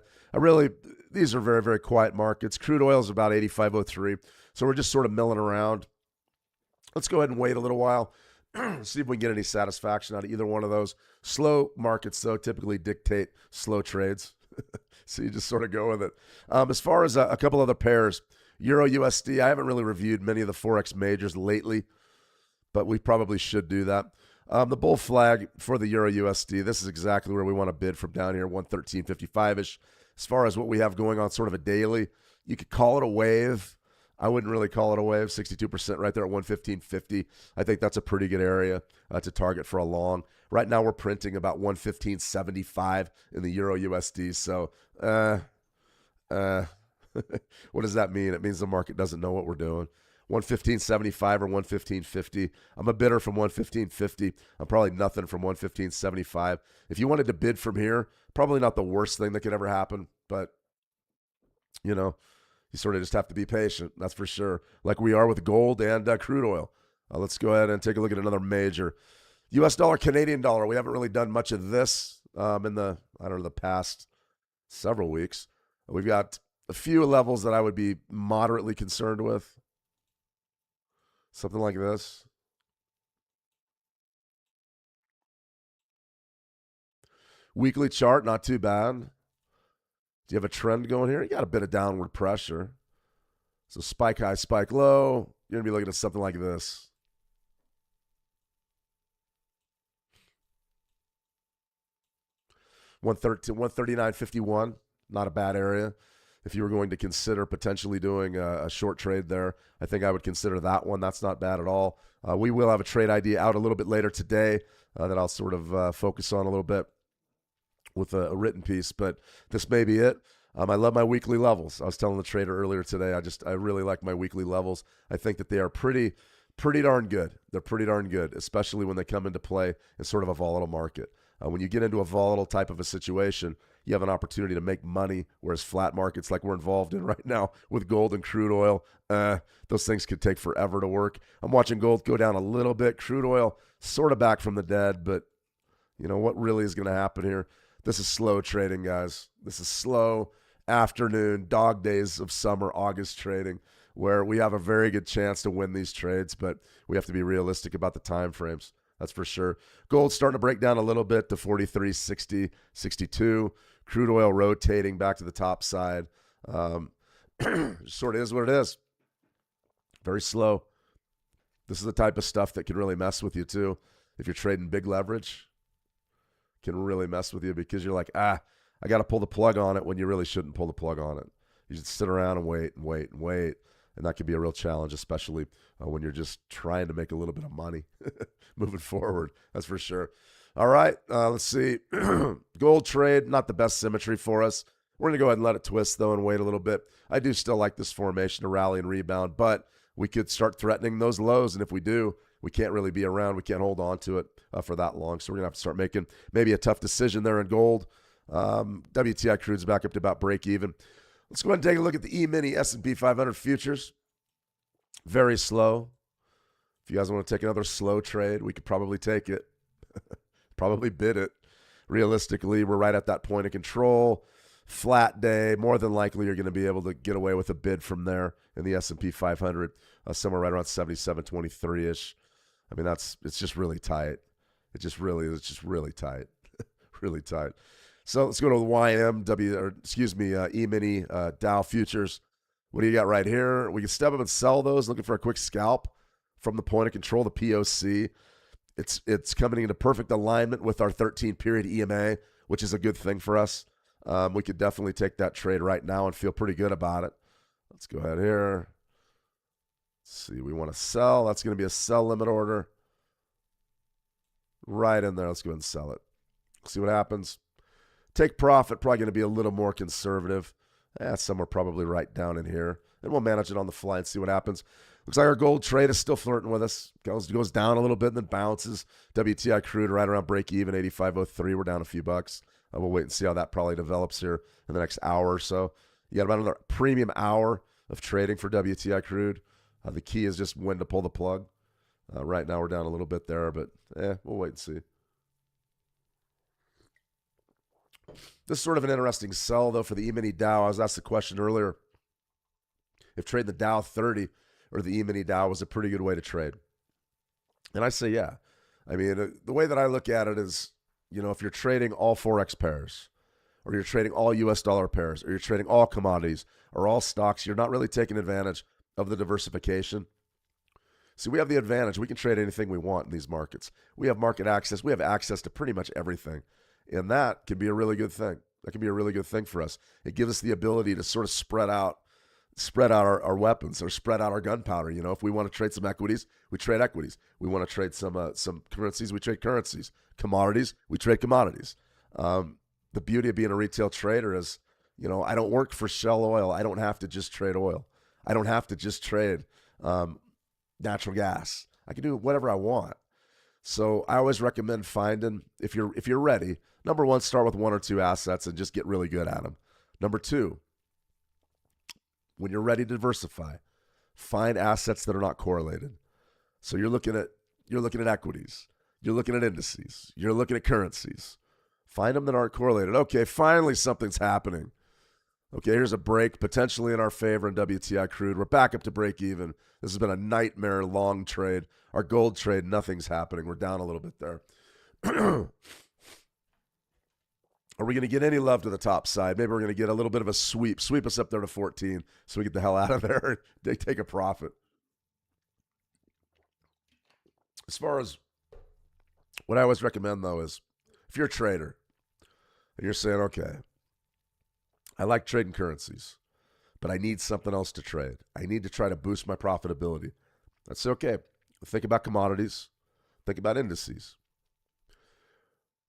These are very, very quiet markets. Crude oil is about 85.03. So we're just sort of milling around. Let's go ahead and wait a little while. See if we can get any satisfaction out of either one of those. Slow markets, though, typically dictate slow trades. So you just sort of go with it. As far as a couple other pairs, Euro USD, I haven't really reviewed many of the Forex majors lately, but we probably should do that. The bull flag for the Euro USD, this is exactly where we want to bid from down here, 113.55-ish. As far as what we have going on sort of a daily, you could call it a wave. I wouldn't really call it a wave, 62% right there at 115.50. I think that's a pretty good area to target for a long. Right now we're printing about 115.75 in the Euro USD. So what does that mean? It means the market doesn't know what we're doing. 115.75 or 115.50. I'm a bidder from 115.50. I'm probably nothing from 115.75. If you wanted to bid from here, probably not the worst thing that could ever happen, but you sort of just have to be patient. That's for sure. Like we are with gold and crude oil. Let's go ahead and take a look at another major. U.S. dollar, Canadian dollar. We haven't really done much of this in the past several weeks. We've got a few levels that I would be moderately concerned with. Something like this. Weekly chart, not too bad. Do you have a trend going here? You got a bit of downward pressure. So spike high, spike low. You're going to be looking at something like this. $139.51, not a bad area. If you were going to consider potentially doing a short trade there, I think I would consider that one. That's not bad at all. We will have a trade idea out a little bit later today that I'll sort of focus on a little bit with a written piece, but this may be it. I love my weekly levels. I was telling the trader earlier today, I really like my weekly levels. I think that they are pretty darn good. They're pretty darn good, especially when they come into play in sort of a volatile market. When you get into a volatile type of a situation, you have an opportunity to make money, whereas flat markets like we're involved in right now with gold and crude oil, those things could take forever to work. I'm watching gold go down a little bit. Crude oil sort of back from the dead, but what really is going to happen here? This is slow trading, guys. This is slow afternoon, dog days of summer, August trading, where we have a very good chance to win these trades, but we have to be realistic about the time frames. That's for sure. Gold's starting to break down a little bit to 43.60, 62. Crude oil rotating back to the top side. Sort of is what it is. Very slow. This is the type of stuff that can really mess with you too. If you're trading big leverage, can really mess with you because you're like, I got to pull the plug on it when you really shouldn't pull the plug on it. You should sit around and wait and wait and wait. And that can be a real challenge, especially when you're just trying to make a little bit of money moving forward. That's for sure. All right, let's see. Gold trade, not the best symmetry for us. We're going to go ahead and let it twist, though, and wait a little bit. I do still like this formation to rally and rebound, but we could start threatening those lows. And if we do, we can't really be around. We can't hold on to it for that long. So we're going to have to start making maybe a tough decision there in gold. WTI crude's back up to about break even. Let's go ahead and take a look at the E-mini S&P 500 futures. Very slow. If you guys want to take another slow trade, we could probably take it. Probably bid it. Realistically, we're right at that point of control. Flat day. More than likely, you're going to be able to get away with a bid from there in the S&P 500, somewhere right around 77.23-ish. I mean, it's just really tight. It's just really tight. Really tight. So let's go to the E-mini Dow futures. What do you got right here? We can step up and sell those, looking for a quick scalp from the point of control, the POC. It's coming into perfect alignment with our 13-period EMA, which is a good thing for us. We could definitely take that trade right now and feel pretty good about it. Let's go ahead here. Let's see, we want to sell. That's going to be a sell limit order. Right in there. Let's go ahead and sell it. See what happens. Take profit, probably going to be a little more conservative. Somewhere probably right down in here. And we'll manage it on the fly and see what happens. Looks like our gold trade is still flirting with us. Goes down a little bit and then bounces. WTI crude right around break even, 85.03. We're down a few bucks. We'll wait and see how that probably develops here in the next hour or so. You got about another premium hour of trading for WTI crude. The key is just when to pull the plug. Right now we're down a little bit there, but we'll wait and see. This is sort of an interesting sell, though, for the E-mini Dow. I was asked the question earlier if trading the Dow 30 or the E-mini Dow was a pretty good way to trade. And I say, yeah. I mean, the way that I look at it is, if you're trading all Forex pairs, or you're trading all US dollar pairs, or you're trading all commodities, or all stocks, you're not really taking advantage of the diversification. See, we have the advantage. We can trade anything we want in these markets. We have market access. We have access to pretty much everything. And that can be a really good thing. That can be a really good thing for us. It gives us the ability to sort of spread out our weapons, or spread out our gunpowder. If we want to trade some equities, we trade equities. We want to trade some currencies, we trade currencies. Commodities, we trade commodities. The beauty of being a retail trader is, I don't work for Shell Oil. I don't have to just trade oil. I don't have to just trade natural gas. I can do whatever I want. So I always recommend finding, if you're ready, number one, start with one or two assets and just get really good at them. Number two, when you're ready to diversify, find assets that are not correlated. So you're looking at equities, you're looking at indices, you're looking at currencies. Find them that aren't correlated. Okay, finally something's happening. Okay, here's a break potentially in our favor in WTI crude. We're back up to break even. This has been a nightmare long trade. Our gold trade, nothing's happening. We're down a little bit there. Are we going to get any love to the top side? Maybe we're going to get a little bit of a sweep. Sweep us up there to 14 so we get the hell out of there and take a profit. As far as what I always recommend, though, is if you're a trader and you're saying, okay, I like trading currencies, but I need something else to trade. I need to try to boost my profitability. I'd say, okay, think about commodities. Think about indices.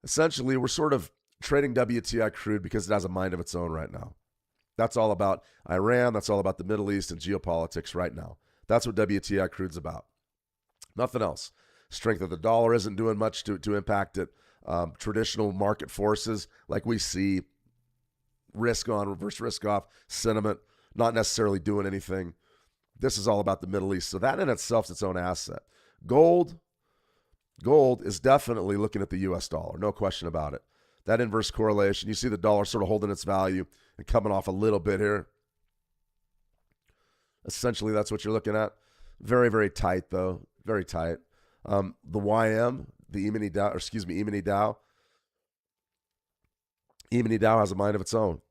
Essentially, we're sort of trading WTI crude because it has a mind of its own right now. That's all about Iran. That's all about the Middle East and geopolitics right now. That's what WTI crude's about. Nothing else. Strength of the dollar isn't doing much to impact it. Traditional market forces like we see, risk on, reverse risk off, sentiment, not necessarily doing anything. This is all about the Middle East. So that in itself is its own asset. Gold is definitely looking at the US dollar. No question about it. That inverse correlation, you see the dollar sort of holding its value and coming off a little bit here. Essentially, that's what you're looking at. Very, very tight, though. Very tight. The YM, the E-mini Dow, E-mini Dow. E-mini Dow has a mind of its own.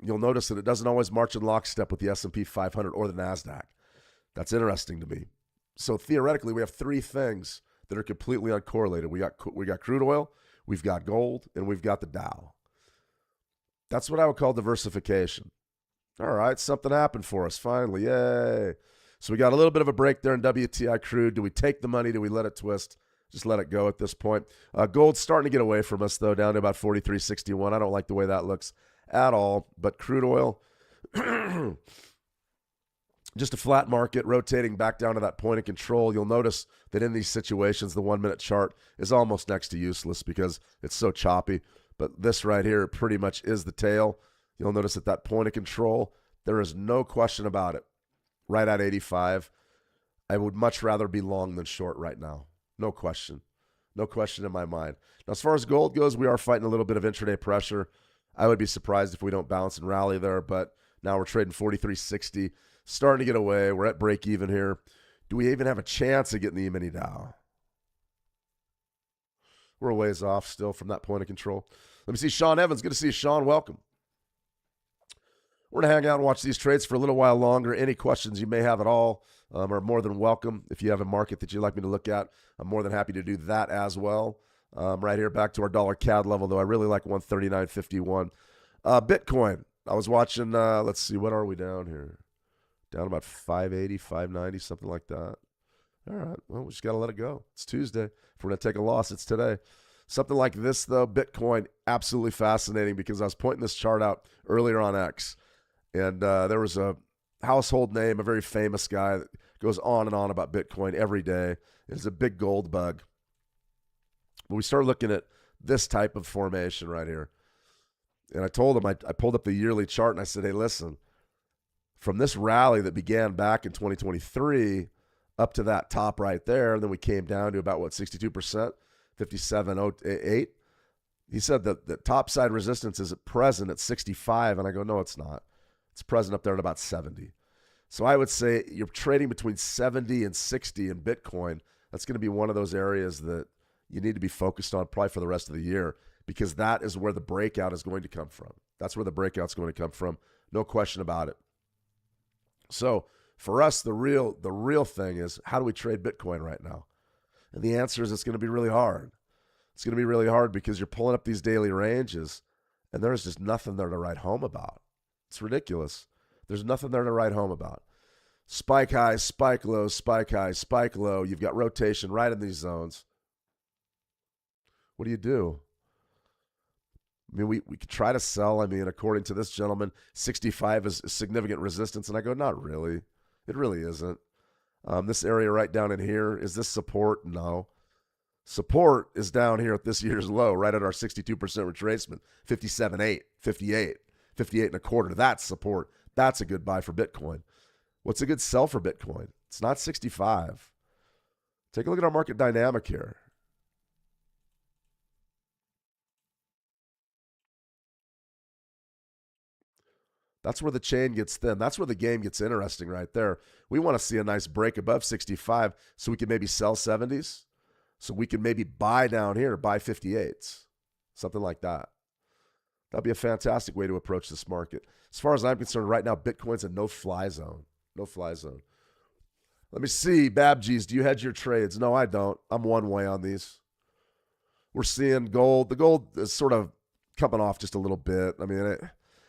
You'll notice that it doesn't always march in lockstep with the S&P 500 or the NASDAQ. That's interesting to me. So theoretically, we have three things that are completely uncorrelated. We got crude oil, we've got gold, and we've got the Dow. That's what I would call diversification. All right, something happened for us finally. Yay. So we got a little bit of a break there in WTI crude. Do we take the money? Do we let it twist? Just let it go at this point. Gold's starting to get away from us, though, down to about 43.61. I don't like the way that looks at all. But crude oil, just a flat market, rotating back down to that point of control. You'll notice that in these situations, the 1-minute chart is almost next to useless because it's so choppy. But this right here pretty much is the tail. You'll notice at that point of control, there is no question about it. Right at 85. I would much rather be long than short right now. No question. No question in my mind. Now, as far as gold goes, we are fighting a little bit of intraday pressure. I would be surprised if we don't bounce and rally there, but now we're trading 43.60. Starting to get away. We're at break even here. Do we even have a chance of getting the E-mini Dow? We're a ways off still from that point of control. Let me see Sean Evans. Good to see you, Sean. Welcome. We're going to hang out and watch these trades for a little while longer. Any questions you may have at all are more than welcome. If you have a market that you'd like me to look at, I'm more than happy to do that as well. Right here, back to our dollar CAD level, though. I really like 139.51. Bitcoin. I was watching, let's see, what are we down here? Down about 580, 590, something like that. All right, well, we just got to let it go. It's Tuesday. If we're going to take a loss, it's today. Something like this, though, Bitcoin, absolutely fascinating because I was pointing this chart out earlier on X. And there was a household name, a very famous guy, goes on and on about Bitcoin every day. It's a big gold bug. But we start looking at this type of formation right here. And I told him, I pulled up the yearly chart and I said, hey, listen, from this rally that began back in 2023 up to that top right there, and then we came down to about, 62%, 57.08. He said that the top side resistance is at present at 65, and I go, no, it's not. It's present up there at about 70. So I would say you're trading between 70 and 60 in Bitcoin. That's going to be one of those areas that you need to be focused on probably for the rest of the year, because that is where the breakout is going to come from. That's where the breakout's going to come from. No question about it. So for us, the real thing is, how do we trade Bitcoin right now? And the answer is, it's going to be really hard. It's going to be really hard because you're pulling up these daily ranges and there's just nothing there to write home about. It's ridiculous. There's nothing there to write home about. Spike high, spike low, spike high, spike low. You've got rotation right in these zones. What do? I mean, we could try to sell. I mean, according to this gentleman, 65 is significant resistance. And I go, not really. It really isn't. This area right down in here, is this support? No. Support is down here at this year's low, right at our 62% retracement, 57.8, 58, 58 and a quarter. That's support. That's a good buy for Bitcoin. What's a good sell for Bitcoin? It's not 65. Take a look at our market dynamic here. That's where the chain gets thin. That's where the game gets interesting right there. We want to see a nice break above 65 so we can maybe sell 70s. So we can maybe buy down here, buy 58s, something like that. That'd be a fantastic way to approach this market. As far as I'm concerned, right now, Bitcoin's a no-fly zone. No-fly zone. Let me see. Babgees, do you hedge your trades? No, I don't. I'm one way on these. We're seeing gold. The gold is sort of coming off just a little bit. I mean,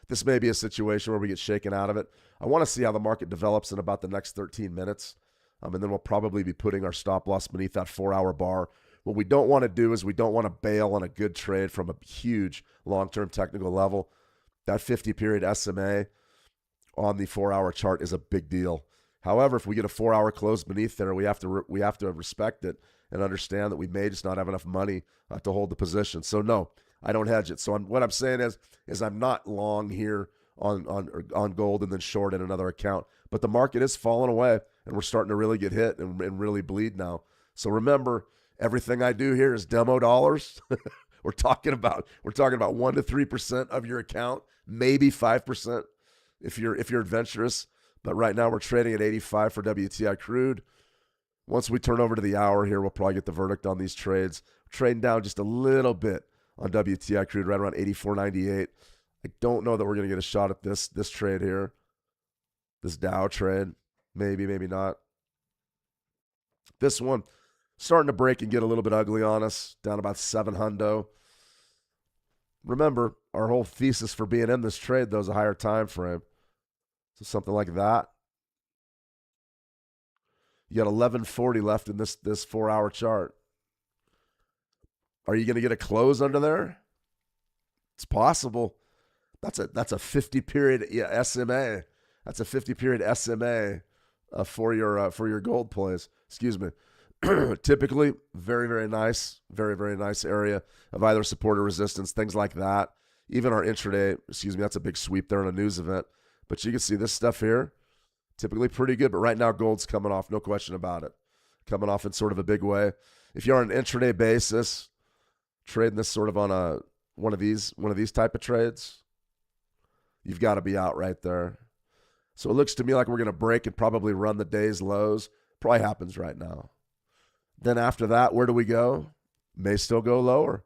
this may be a situation where we get shaken out of it. I want to see how the market develops in about the next 13 minutes. And then we'll probably be putting our stop loss beneath that 4-hour bar. What we don't want to do is we don't want to bail on a good trade from a huge long-term technical level. That 50-period SMA on the 4-hour chart is a big deal. However, if we get a 4-hour close beneath there, we have to respect it and understand that we may just not have enough money to hold the position. So no, I don't hedge it. So what I'm saying is I'm not long here on gold and then short in another account. But the market is falling away, and we're starting to really get hit and really bleed now. So remember, everything I do here is demo dollars. We're talking about 1 to 3% of your account, maybe 5% if you're adventurous. But right now we're trading at 85 for WTI crude. Once we turn over to the hour here, we'll probably get the verdict on these trades. We're trading down just a little bit on WTI crude, right around 84.98. I don't know that we're going to get a shot at this trade here. This Dow trade. Maybe, maybe not. This one starting to break and get a little bit ugly on us, down about 7 hundo. Remember, our whole thesis for being in this trade, though, is a higher time frame. So something like that. You got 1140 left in this 4-hour chart. Are you going to get a close under there? It's possible. That's a 50-period SMA. That's a 50-period SMA for your gold plays. Excuse me. Typically, very, very nice, very, very nice area of either support or resistance, things like that. Even our intraday, that's a big sweep there in a news event. But you can see this stuff here, typically pretty good. But right now, gold's coming off, no question about it. Coming off in sort of a big way. If you're on an intraday basis, trading this sort of on one of these type of trades, you've got to be out right there. So it looks to me like we're going to break and probably run the day's lows. Probably happens right now. Then after that, where do we go? May still go lower.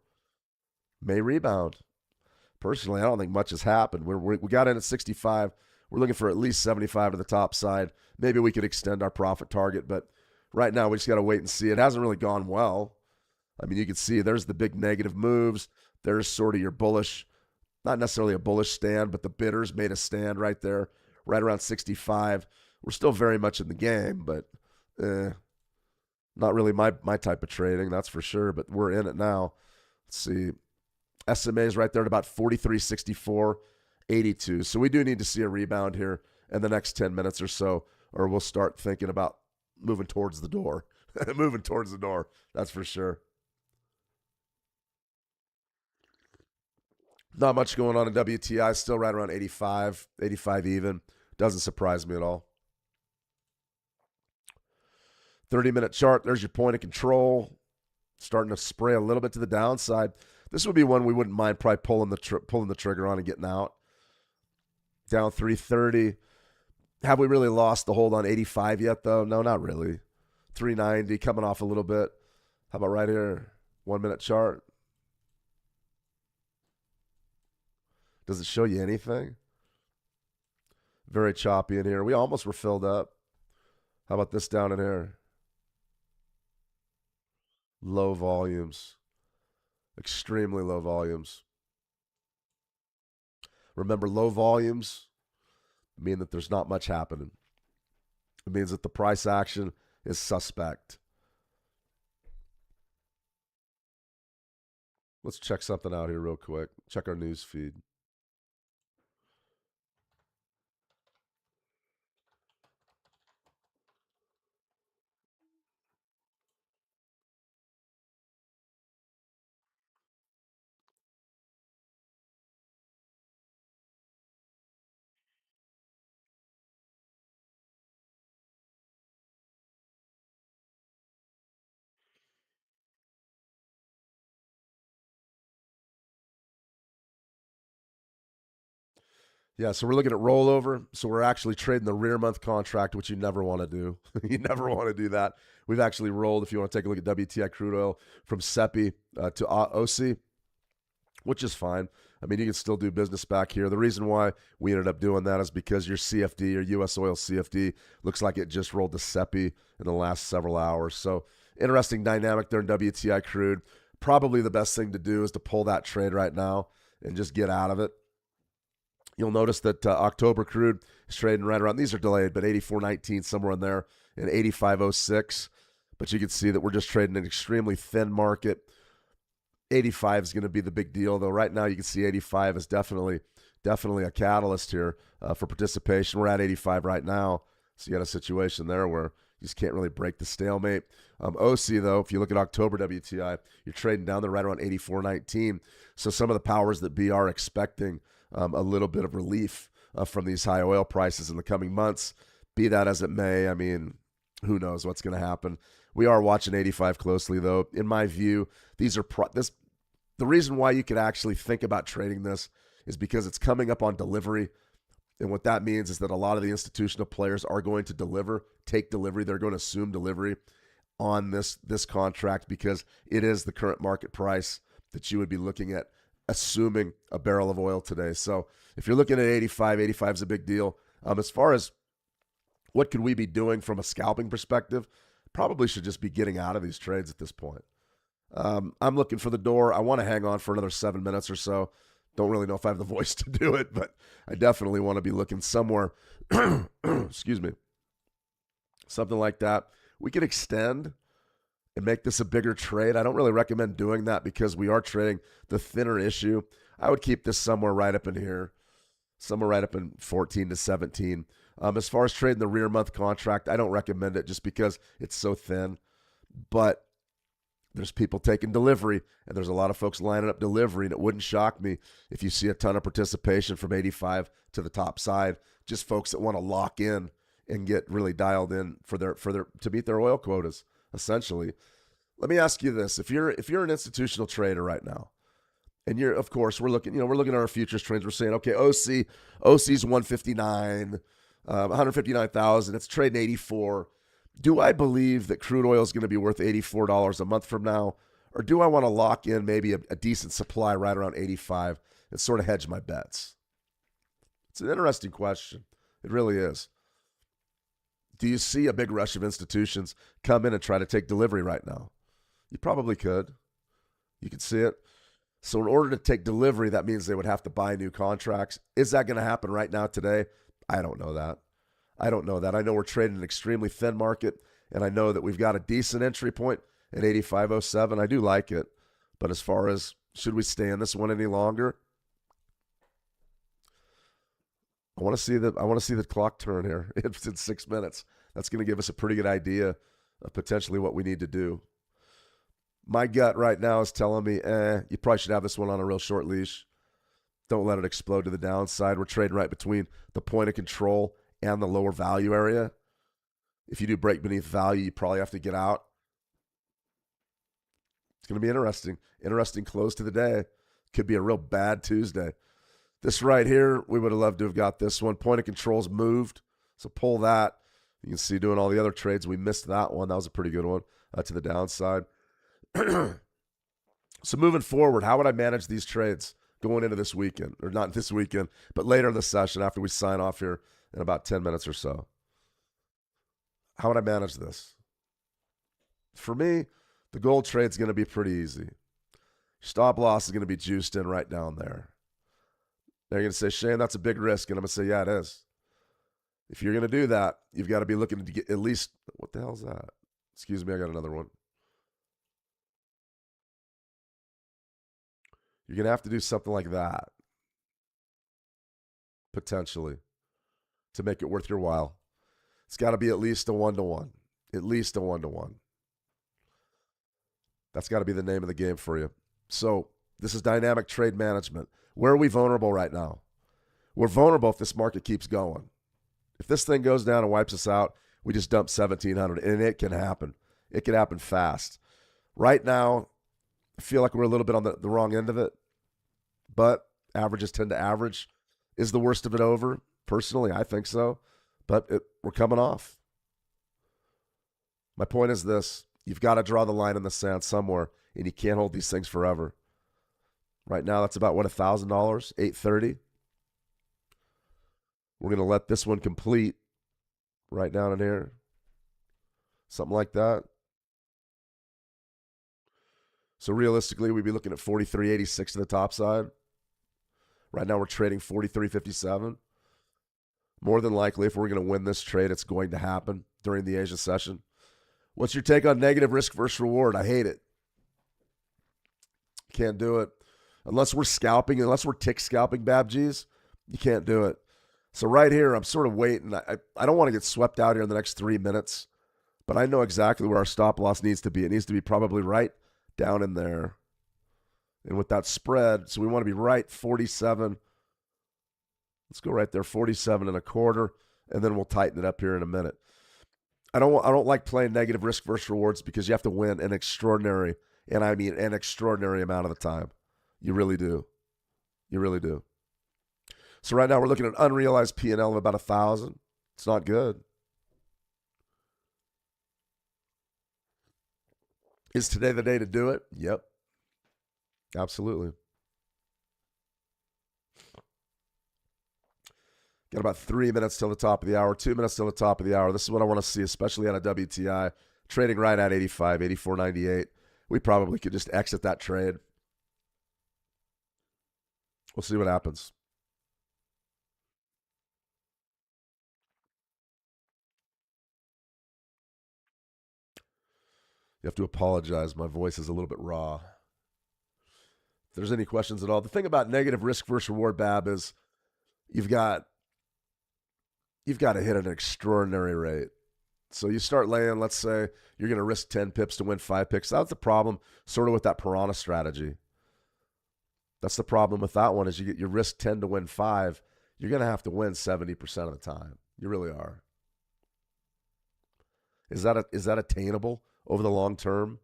May rebound. Personally, I don't think much has happened. We got in at 65. We're looking for at least 75 to the top side. Maybe we could extend our profit target, but right now we just got to wait and see. It hasn't really gone well. I mean, you can see there's the big negative moves. There's sort of your bullish, not necessarily a bullish stand, but the bidders made a stand right there, right around 65. We're still very much in the game, but not really my type of trading, that's for sure, but we're in it now. Let's see. SMA is right there at about 43.64.82. So we do need to see a rebound here in the next 10 minutes or so, or we'll start thinking about moving towards the door. Moving towards the door, that's for sure. Not much going on in WTI, still right around 85 even. Doesn't surprise me at all. 30-minute chart, there's your point of control. Starting to spray a little bit to the downside. This would be one we wouldn't mind probably pulling the trigger on and getting out. Down 330. Have we really lost the hold on 85 yet, though? No, not really. 390, coming off a little bit. How about right here? 1-minute chart. Does it show you anything? Very choppy in here. We almost were filled up. How about this down in here? Low volumes. Extremely low volumes. Remember, low volumes mean that there's not much happening. It means that the price action is suspect. Let's check something out here real quick. Check our news feed. Yeah, so we're looking at rollover. So we're actually trading the rear month contract, which you never want to do. You never want to do that. We've actually rolled, if you want to take a look at WTI crude oil, from SEPI to OC, which is fine. I mean, you can still do business back here. The reason why we ended up doing that is because your CFD, your U.S. oil CFD, looks like it just rolled to SEPI in the last several hours. So interesting dynamic there in WTI crude. Probably the best thing to do is to pull that trade right now and just get out of it. You'll notice that October crude is trading right around, these are delayed, but 84.19, somewhere in there, and 85.06. But you can see that we're just trading an extremely thin market. 85 is going to be the big deal, though. Right now, you can see 85 is definitely a catalyst here for participation. We're at 85 right now, so you got a situation there where you just can't really break the stalemate. OC, though, if you look at October WTI, you're trading down there right around 84.19. So some of the powers that be are expecting a little bit of relief from these high oil prices in the coming months. Be that as it may, I mean, who knows what's going to happen. We are watching 85 closely, though. In my view, these are the reason why you could actually think about trading this is because it's coming up on delivery. And what that means is that a lot of the institutional players are going to take delivery. They're going to assume delivery on this contract because it is the current market price that you would be looking at assuming a barrel of oil today. So if you're looking at 85 is a big deal. As far as what could we be doing from a scalping perspective, probably should just be getting out of these trades at this point. I'm looking for the door. I want to hang on for another 7 minutes or so. Don't really know if I have the voice to do it, but I definitely want to be looking somewhere, excuse me, something like that. We could extend and make this a bigger trade. I don't really recommend doing that because we are trading the thinner issue. I would keep this somewhere right up in here, somewhere right up in 14 to 17. As far as trading the rear month contract, I don't recommend it just because it's so thin. But there's people taking delivery, and there's a lot of folks lining up delivery, and it wouldn't shock me if you see a ton of participation from 85 to the top side, just folks that want to lock in and get really dialed in for their to meet their oil quotas, essentially. Let me ask you this. If you're an institutional trader right now, and we're looking at our futures trades, we're saying, okay, OC's 159, 159,000, it's trading 84. Do I believe that crude oil is going to be worth $84 a month from now? Or do I want to lock in maybe a decent supply right around 85 and sort of hedge my bets? It's an interesting question. It really is. Do you see a big rush of institutions come in and try to take delivery right now? You probably could. You could see it. So in order to take delivery, that means they would have to buy new contracts. Is that going to happen right now today? I don't know that. I know we're trading an extremely thin market, and I know that we've got a decent entry point at 85.07. I do like it. But as far as should we stay in this one any longer, I want to see the clock turn here. It's in 6 minutes. That's going to give us a pretty good idea of potentially what we need to do. My gut right now is telling me, you probably should have this one on a real short leash. Don't let it explode to the downside. We're trading right between the point of control and the lower value area. If you do break beneath value, you probably have to get out. It's going to be interesting. Interesting close to the day. Could be a real bad Tuesday. This right here, we would have loved to have got this one. Point of control's moved, so pull that. You can see doing all the other trades, we missed that one. That was a pretty good one to the downside. So moving forward, how would I manage these trades going into this weekend? Or not this weekend, but later in the session after we sign off here in about 10 minutes or so. How would I manage this? For me, the gold trade's going to be pretty easy. Stop loss is going to be juiced in right down there. They're going to say, Shane, that's a big risk. And I'm going to say, yeah, it is. If you're going to do that, you've got to be looking to get at least, what the hell is that? Excuse me, I got another one. You're going to have to do something like that, potentially, to make it worth your while. It's got to be at least a 1-to-1. At least a 1-to-1. That's got to be the name of the game for you. So this is dynamic trade management. Where are we vulnerable right now? We're vulnerable if this market keeps going. If this thing goes down and wipes us out, we just dump 1,700, and it can happen. It can happen fast. Right now, I feel like we're a little bit on the wrong end of it, but averages tend to average. Is the worst of it over? Personally, I think so, but we're coming off. My point is this. You've got to draw the line in the sand somewhere, and you can't hold these things forever. Right now, that's about, what, $1,000? $830. We're going to let this one complete right down in here. Something like that. So realistically, we'd be looking at 43.86 to the top side. Right now, we're trading 43.57. More than likely, if we're going to win this trade, it's going to happen during the Asia session. What's your take on negative risk versus reward? I hate it. Can't do it. Unless we're scalping, unless we're tick scalping BabGs, you can't do it. So right here, I'm sort of waiting. I don't want to get swept out here in the next 3 minutes, but I know exactly where our stop loss needs to be. It needs to be probably right down in there. And with that spread, so we want to be right 47. Let's go right there, 47.25, and then we'll tighten it up here in a minute. I don't like playing negative risk versus rewards because you have to win an extraordinary, and I mean an extraordinary amount of the time. You really do. You really do. So right now we're looking at an unrealized P&L of about 1,000. It's not good. Is today the day to do it? Yep. Absolutely. Got about 3 minutes till the top of the hour, 2 minutes till the top of the hour. This is what I want to see, especially on a WTI. Trading right at 85, 84.98. We probably could just exit that trade. We'll see what happens. You have to apologize. My voice is a little bit raw. If there's any questions at all, the thing about negative risk versus reward, Bab, is you've got to hit an extraordinary rate. So you start laying, let's say you're going to risk 10 pips to win 5 picks. That's the problem sort of with that piranha strategy. That's the problem with that one is you risk 10 to win 5. You're going to have to win 70% of the time. You really are. Is that attainable over the long term?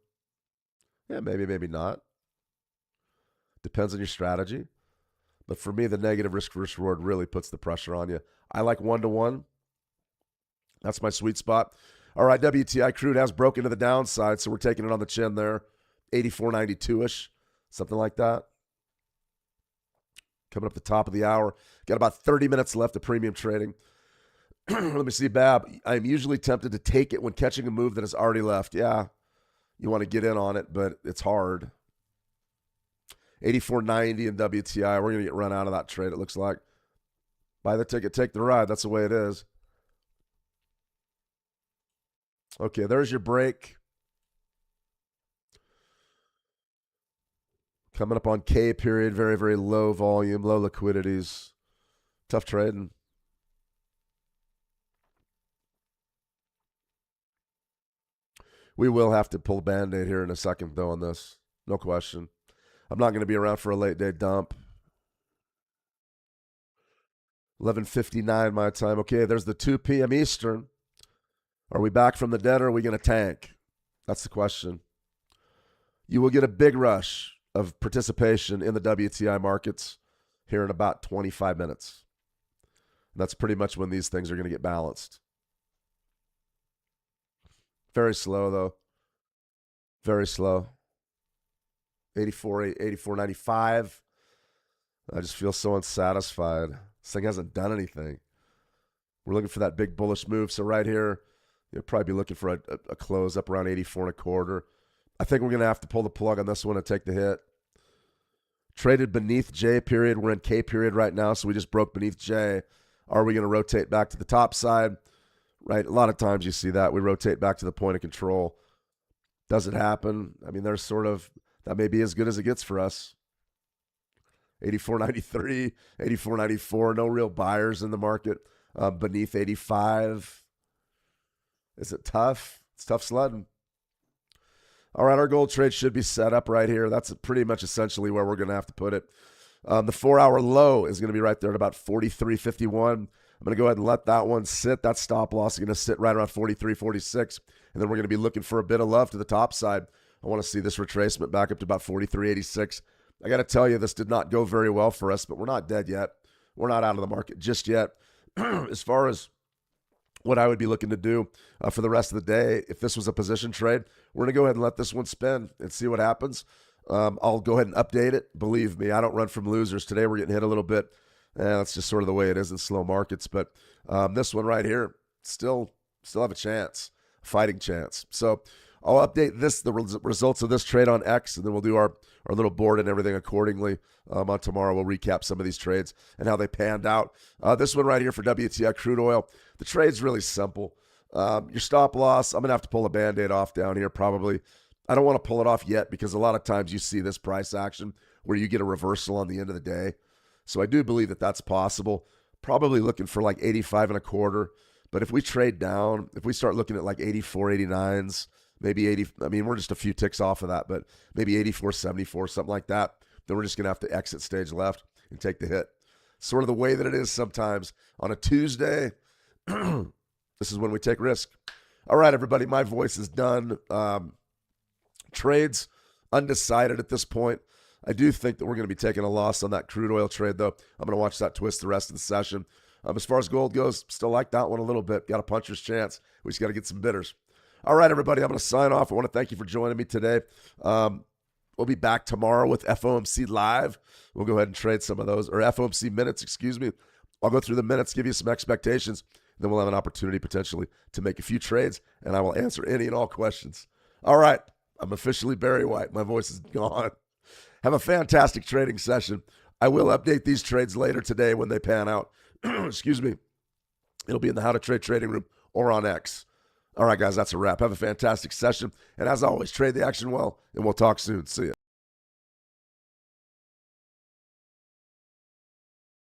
Yeah, maybe not. Depends on your strategy. But for me, the negative risk versus reward really puts the pressure on you. I like 1-to-1. That's my sweet spot. All right, WTI crude has broken to the downside, so we're taking it on the chin there. 84.92-ish, something like that. Coming up the top of the hour. Got about 30 minutes left of premium trading. Let me see, Bab. I'm usually tempted to take it when catching a move that has already left. Yeah, you want to get in on it, but it's hard. 84.90 in WTI. We're going to get run out of that trade, it looks like. Buy the ticket, take the ride. That's the way it is. Okay, there's your break. Coming up on K period, very, very low volume, low liquidities. Tough trading. We will have to pull a Band-Aid here in a second, though, on this. No question. I'm not going to be around for a late-day dump. 11:59 my time. Okay, there's the 2 p.m. Eastern. Are we back from the dead or are we going to tank? That's the question. You will get a big rush of participation in the WTI markets here in about 25 minutes. That's pretty much when these things are going to get balanced. Very slow, though. Very slow. 84.95. I just feel so unsatisfied. This thing hasn't done anything. We're looking for that big bullish move. So right here, you'll probably be looking for a close up around 84.25. I think we're going to have to pull the plug on this one and take the hit. Traded beneath J period. We're in K period right now, so we just broke beneath J. Are we going to rotate back to the top side? Right, a lot of times you see that. We rotate back to the point of control. Does it happen? I mean, there's sort of, that may be as good as it gets for us. 84.93, 84.94, no real buyers in the market. Beneath 85. Is it tough? It's tough sledding. All right, our gold trade should be set up right here. That's pretty much essentially where we're going to have to put it. The 4-hour low is going to be right there at about 43.51. I'm going to go ahead and let that one sit. That stop loss is going to sit right around 43.46. And then we're going to be looking for a bit of love to the top side. I want to see this retracement back up to about 43.86. I got to tell you, this did not go very well for us, but we're not dead yet. We're not out of the market just yet. As far as what I would be looking to do for the rest of the day, if this was a position trade, we're going to go ahead and let this one spin and see what happens. I'll go ahead and update it. Believe me, I don't run from losers. Today we're getting hit a little bit. That's just sort of the way it is in slow markets. But this one right here, still have a chance, a fighting chance. So I'll update the results of this trade on X, and then we'll do our little board and everything accordingly. On tomorrow, we'll recap some of these trades and how they panned out. This one right here for WTI crude oil, the trade's really simple. Your stop loss, I'm going to have to pull a Band-Aid off down here probably. I don't want to pull it off yet because a lot of times you see this price action where you get a reversal on the end of the day. So I do believe that that's possible. Probably looking for like 85.25. But if we trade down, if we start looking at like 84.89s, maybe 80, I mean, we're just a few ticks off of that, but maybe 84.74, something like that, then we're just going to have to exit stage left and take the hit. Sort of the way that it is sometimes on a Tuesday. This is when we take risk. All right, everybody, my voice is done. Trades undecided at this point. I do think that we're going to be taking a loss on that crude oil trade, though. I'm going to watch that twist the rest of the session. As far as gold goes, still like that one a little bit. Got a puncher's chance. We just got to get some bidders. All right, everybody, I'm going to sign off. I want to thank you for joining me today. We'll be back tomorrow with FOMC Live. We'll go ahead and trade some of those, or FOMC Minutes, excuse me. I'll go through the minutes, give you some expectations. Then we'll have an opportunity potentially to make a few trades, and I will answer any and all questions. All right, I'm officially Barry White. My voice is gone. Have a fantastic trading session. I will update these trades later today when they pan out. Excuse me. It'll be in the How to Trade trading room or on X. All right, guys, that's a wrap. Have a fantastic session. And as always, trade the action well, and we'll talk soon. See ya.